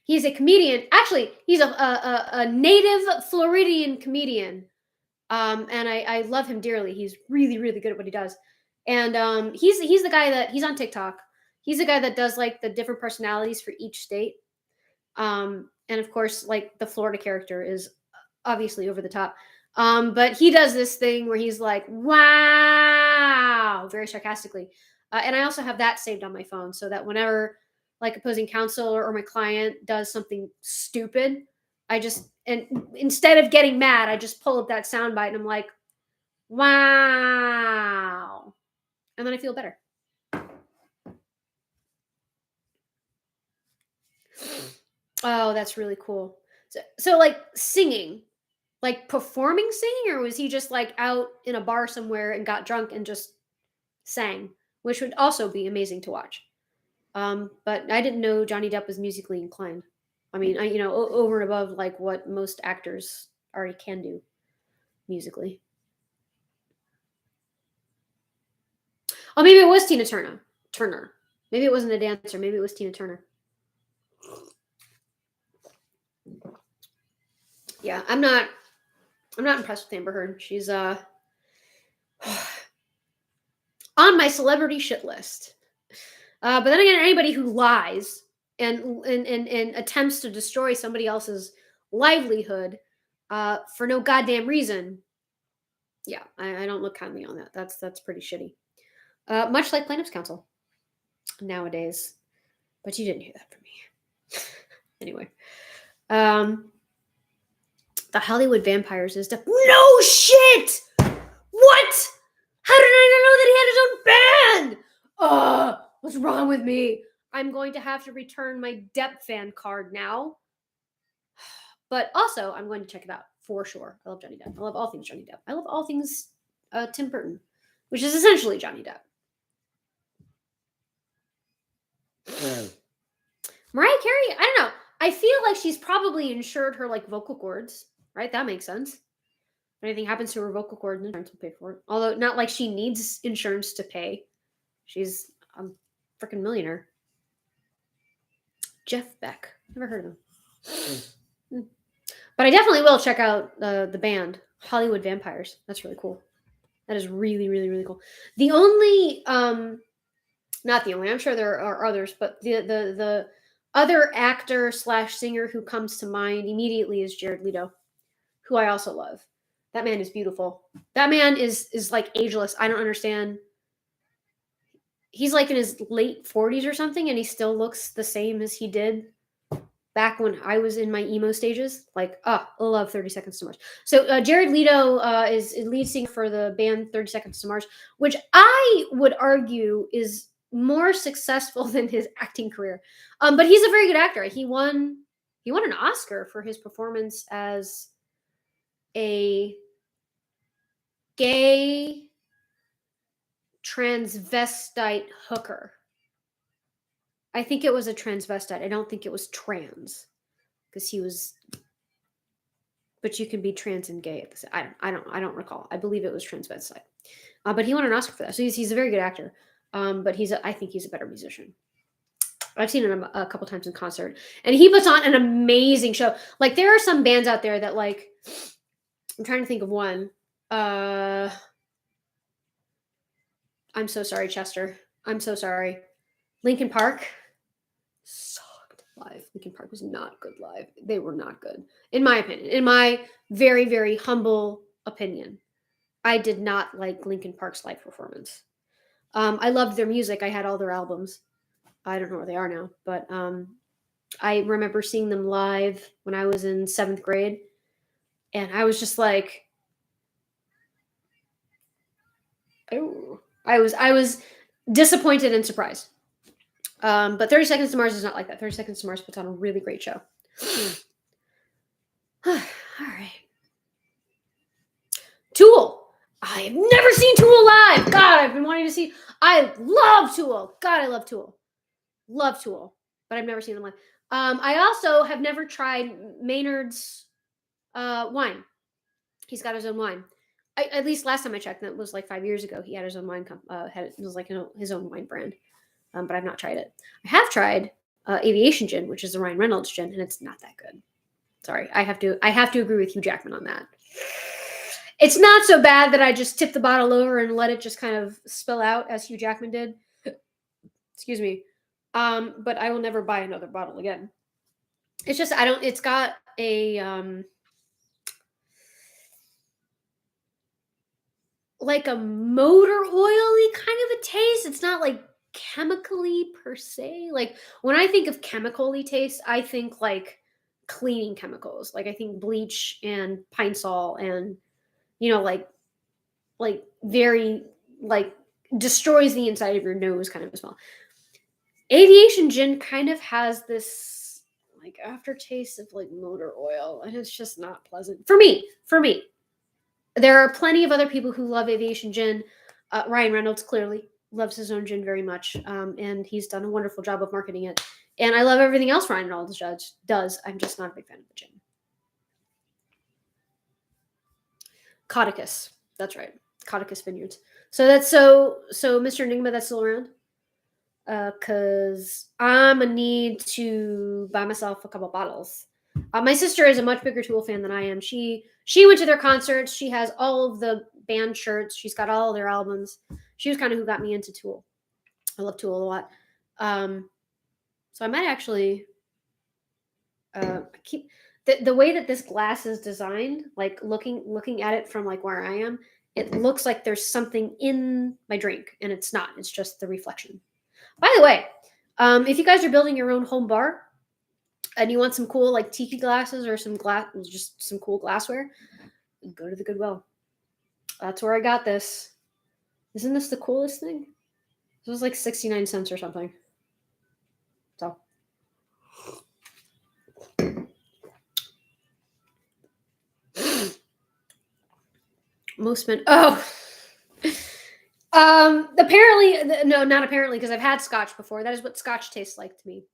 He's a comedian. Actually, he's a native Floridian comedian. And I love him dearly. He's really, really good at what he does. And he's the guy he's on TikTok. He's the guy that does like the different personalities for each state. And of course, like the Florida character is obviously over the top. But he does this thing where he's like, wow, very sarcastically. And I also have that saved on my phone so that whenever like opposing counsel or my client does something stupid, and instead of getting mad, I just pull up that soundbite and I'm like, wow. And then I feel better. Oh, that's really cool. So like singing, like performing singing, or was he just like out in a bar somewhere and got drunk and just sang, which would also be amazing to watch. But I didn't know Johnny Depp was musically inclined. I mean, over and above like what most actors already can do musically. Oh, maybe it was Tina Turner. Maybe it wasn't a dancer. Maybe it was Tina Turner. Yeah, I'm not impressed with Amber Heard. She's on my celebrity shit list. But then again, anybody who lies and attempts to destroy somebody else's livelihood for no goddamn reason, yeah, I don't look kindly on that. That's pretty shitty. Much like plaintiff's counsel nowadays. But you didn't hear that from me. Anyway. The Hollywood Vampires is no shit! What? How did I not know that he had his own band? What's wrong with me? I'm going to have to return my Depp fan card now. But also, I'm going to check it out for sure. I love Johnny Depp. I love all things Johnny Depp. I love all things Tim Burton, which is essentially Johnny Depp. Mariah Carey, I don't know. I feel like she's probably insured her like vocal cords, right? That makes sense. If anything happens to her vocal cords, insurance will pay for it. Although not like she needs insurance to pay. She's a freaking millionaire. Jeff Beck. Never heard of him. But I definitely will check out the band Hollywood Vampires. That's really cool. That is really, really, really cool. The only, not the only. I'm sure there are others, but the other actor slash singer who comes to mind immediately is Jared Leto, who I also love. That man is beautiful. That man is like ageless. I don't understand. He's like in his late 40s or something, and he still looks the same as he did back when I was in my emo stages. Like, I love 30 Seconds to Mars. So Jared Leto is lead singer for the band 30 Seconds to Mars, which I would argue is more successful than his acting career. But he's a very good actor. He won an Oscar for his performance as a gay transvestite hooker. I think it was a transvestite. I don't think it was trans, because he was. But you can be trans and gay at the same. I don't recall. I believe it was transvestite. But he won an Oscar for that. So he's a very good actor. But I think he's a better musician. I've seen him a couple times in concert, and he puts on an amazing show. Like, there are some bands out there that, like, I'm trying to think of one. I'm so sorry, Chester. I'm so sorry. Linkin Park sucked live. Linkin Park was not good live. They were not good, in my opinion. In my very, very humble opinion, I did not like Linkin Park's live performance. I loved their music. I had all their albums. I don't know where they are now, but I remember seeing them live when I was in 7th grade, and I was just like, oh, I was disappointed and surprised. But 30 Seconds to Mars is not like that. 30 Seconds to Mars puts on a really great show. All right. Tool. I have never seen Tool live. God, I've been wanting to see. I love Tool. God, I love Tool. Love Tool. But I've never seen them live. I also have never tried Maynard's wine. He's got his own wine. At least last time I checked, that was like 5 years ago. He had his own wine. It was like his own wine brand. But I've not tried it. I have tried Aviation Gin, which is the Ryan Reynolds gin, and it's not that good. Sorry, I have to agree with Hugh Jackman on that. It's not so bad that I just tip the bottle over and let it just kind of spill out as Hugh Jackman did. Excuse me. But I will never buy another bottle again. It's just it's got a like a motor oily kind of a taste. It's not like chemically per se. Like, when I think of chemically taste, I think like cleaning chemicals. Like, I think bleach and Pine Sol and, like very, like, destroys the inside of your nose kind of a smell. Aviation Gin kind of has this like aftertaste of like motor oil, and it's just not pleasant for me. There are plenty of other people who love Aviation Gin. Ryan Reynolds clearly loves his own gin very much, and he's done a wonderful job of marketing it. And I love everything else Ryan Reynolds does. I'm just not a big fan of the gin. Codicus. That's right. Codicus Vineyards. So Mr. Enigma, that's still around. Because I'm gonna need to buy myself a couple bottles. My sister is a much bigger Tool fan than I am. She went to their concerts. She has all of the band shirts. She's got all of their albums. She was kind of who got me into Tool. I love Tool a lot. So I might actually keep the way that this glass is designed. Like, looking at it from like where I am, it looks like there's something in my drink, and it's not. It's just the reflection. By the way, if you guys are building your own home bar and you want some cool like tiki glasses or just some cool glassware, go to the Goodwill. That's where I got this. Isn't this the coolest thing? This was like 69 cents or something. So. Most men. Oh. Apparently, no, not apparently, because I've had scotch before. That is what scotch tastes like to me.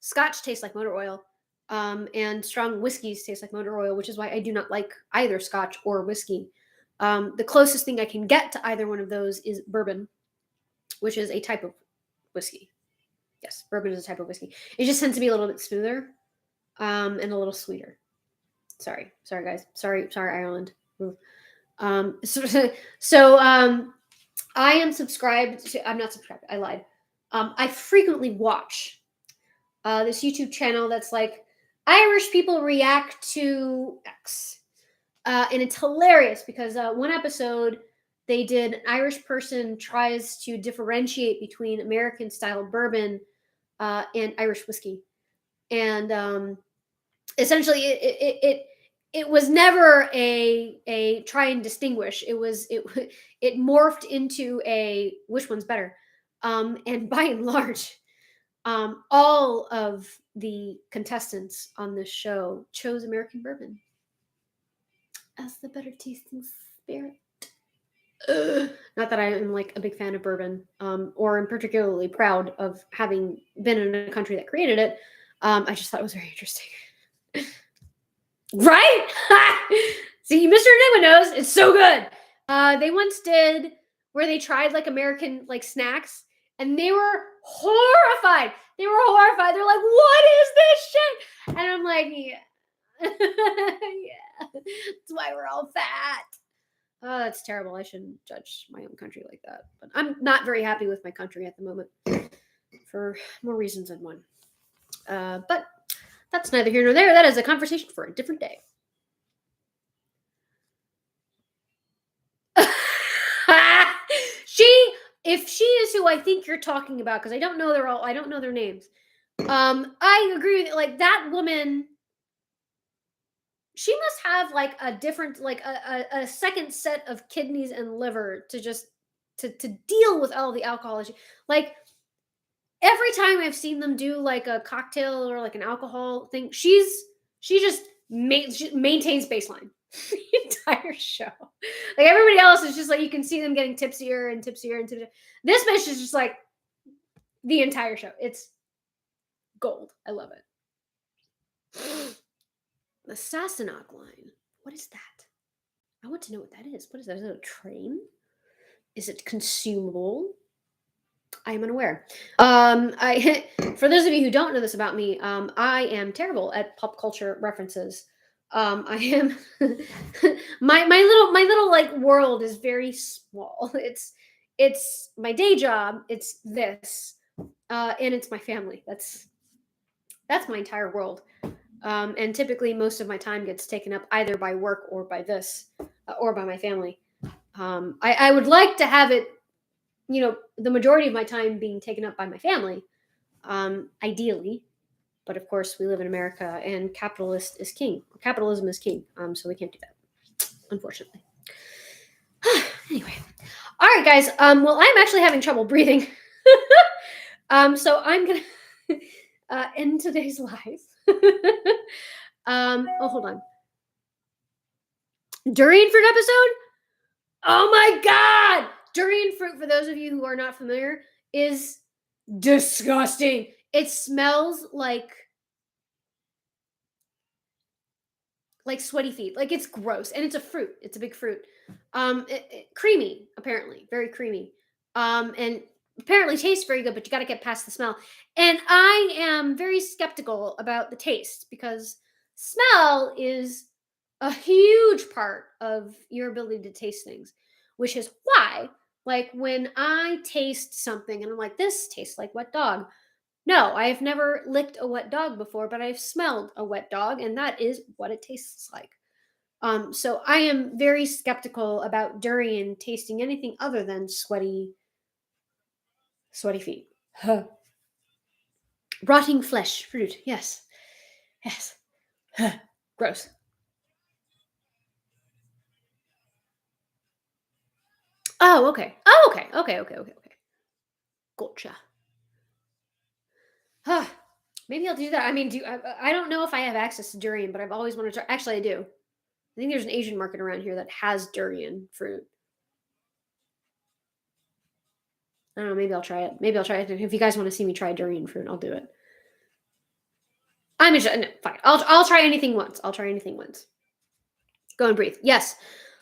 Scotch tastes like motor oil, and strong whiskeys taste like motor oil, which is why I do not like either Scotch or whiskey. The closest thing I can get to either one of those is bourbon, which is a type of whiskey. Yes, bourbon is a type of whiskey. It just tends to be a little bit smoother, and a little sweeter. Sorry, guys. Sorry, Ireland. So I am subscribed to. I'm not subscribed. I lied. I frequently watch this YouTube channel that's like Irish people react to X, and it's hilarious because one episode they did an Irish person tries to differentiate between American style bourbon and Irish whiskey, and essentially it was never a try and distinguish. It morphed into a which one's better, and by and large, all of the contestants on this show chose American bourbon as the better tasting spirit. Not that I am like a big fan of bourbon, or am particularly proud of having been in a country that created it. I just thought it was very interesting. Right? See, Mr. Enigma knows it's so good. They once did where they tried like American like snacks, and they were horrified. They're like, "What is this shit?" And I'm like, "Yeah, yeah. That's why we're all fat." Oh, that's terrible. I shouldn't judge my own country like that. But I'm not very happy with my country at the moment for more reasons than one. But that's neither here nor there. That is a conversation for a different day. If she is who I think you're talking about, because I don't know their names. I agree with you. Like that woman, she must have like a different, like a second set of kidneys and liver to just to deal with all the alcohol. Like every time I've seen them do like a cocktail or like an alcohol thing, she just maintains baseline the entire show. Like everybody else is just like you can see them getting tipsier and tipsier and tipsier. This bitch is just like the entire show. It's gold. I love it. The Sassenach line. What is that? I want to know what that is. What is that? Is it a train? Is it consumable? I am unaware. I for those of you who don't know this about me, I am terrible at pop culture references. I am my little like world is very small. It's my day job. It's this, and it's my family. That's my entire world. And typically, most of my time gets taken up either by work or by this, or by my family. I would like to have it, the majority of my time being taken up by my family, ideally. But of course, we live in America, and capitalism is king. So we can't do that, unfortunately. Anyway, all right, guys. Well, I'm actually having trouble breathing, so I'm gonna end today's live. Hold on. Durian fruit episode? Oh my god! Durian fruit, for those of you who are not familiar, is disgusting. It smells like sweaty feet. Like it's gross, and it's a fruit. It's a big fruit. Creamy, apparently, very creamy. And apparently tastes very good, but you got to get past the smell. And I am very skeptical about the taste because smell is a huge part of your ability to taste things, which is why, like, when I taste something and I'm like, this tastes like wet dog. No, I have never licked a wet dog before, but I've smelled a wet dog, and that is what it tastes like. So I am very skeptical about durian tasting anything other than sweaty feet. Huh. Rotting flesh, fruit. Yes. Huh. Gross. Oh, okay. Okay. Gotcha. Huh. Maybe I'll do that. I mean, I don't know if I have access to durian, but I've always wanted to try. Actually, I do. I think there's an Asian market around here that has durian fruit. I don't know. Maybe I'll try it. If you guys want to see me try durian fruit, I'll do it. I'm just no, fine. I'll try anything once. I'll try anything once. Go and breathe. Yes.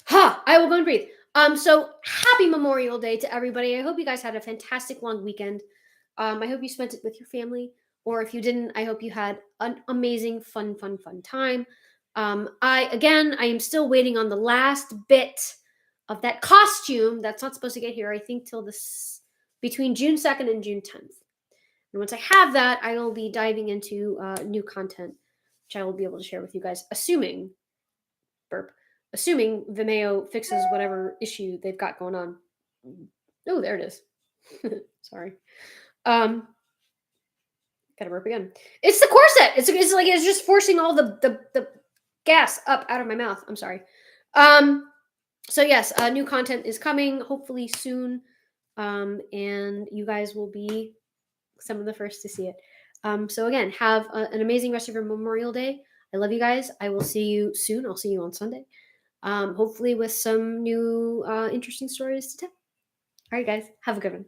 Ha! I will go and breathe. So happy Memorial Day to everybody. I hope you guys had a fantastic long weekend. I hope you spent it with your family, or if you didn't, I hope you had an amazing, fun time. I am still waiting on the last bit of that costume that's not supposed to get here. I think till this between June 2nd and June 10th. And once I have that, I will be diving into new content, which I will be able to share with you guys, burp, assuming Vimeo fixes whatever issue they've got going on. Oh, there it is. Sorry. Gotta burp again. It's the corset. It's like it's just forcing all the gas up out of my mouth. I'm sorry. So yes, new content is coming hopefully soon. And you guys will be some of the first to see it. So again, have an amazing rest of your Memorial Day. I love you guys. I will see you soon. I'll see you on Sunday. Hopefully with some new interesting stories to tell. All right, guys, have a good one.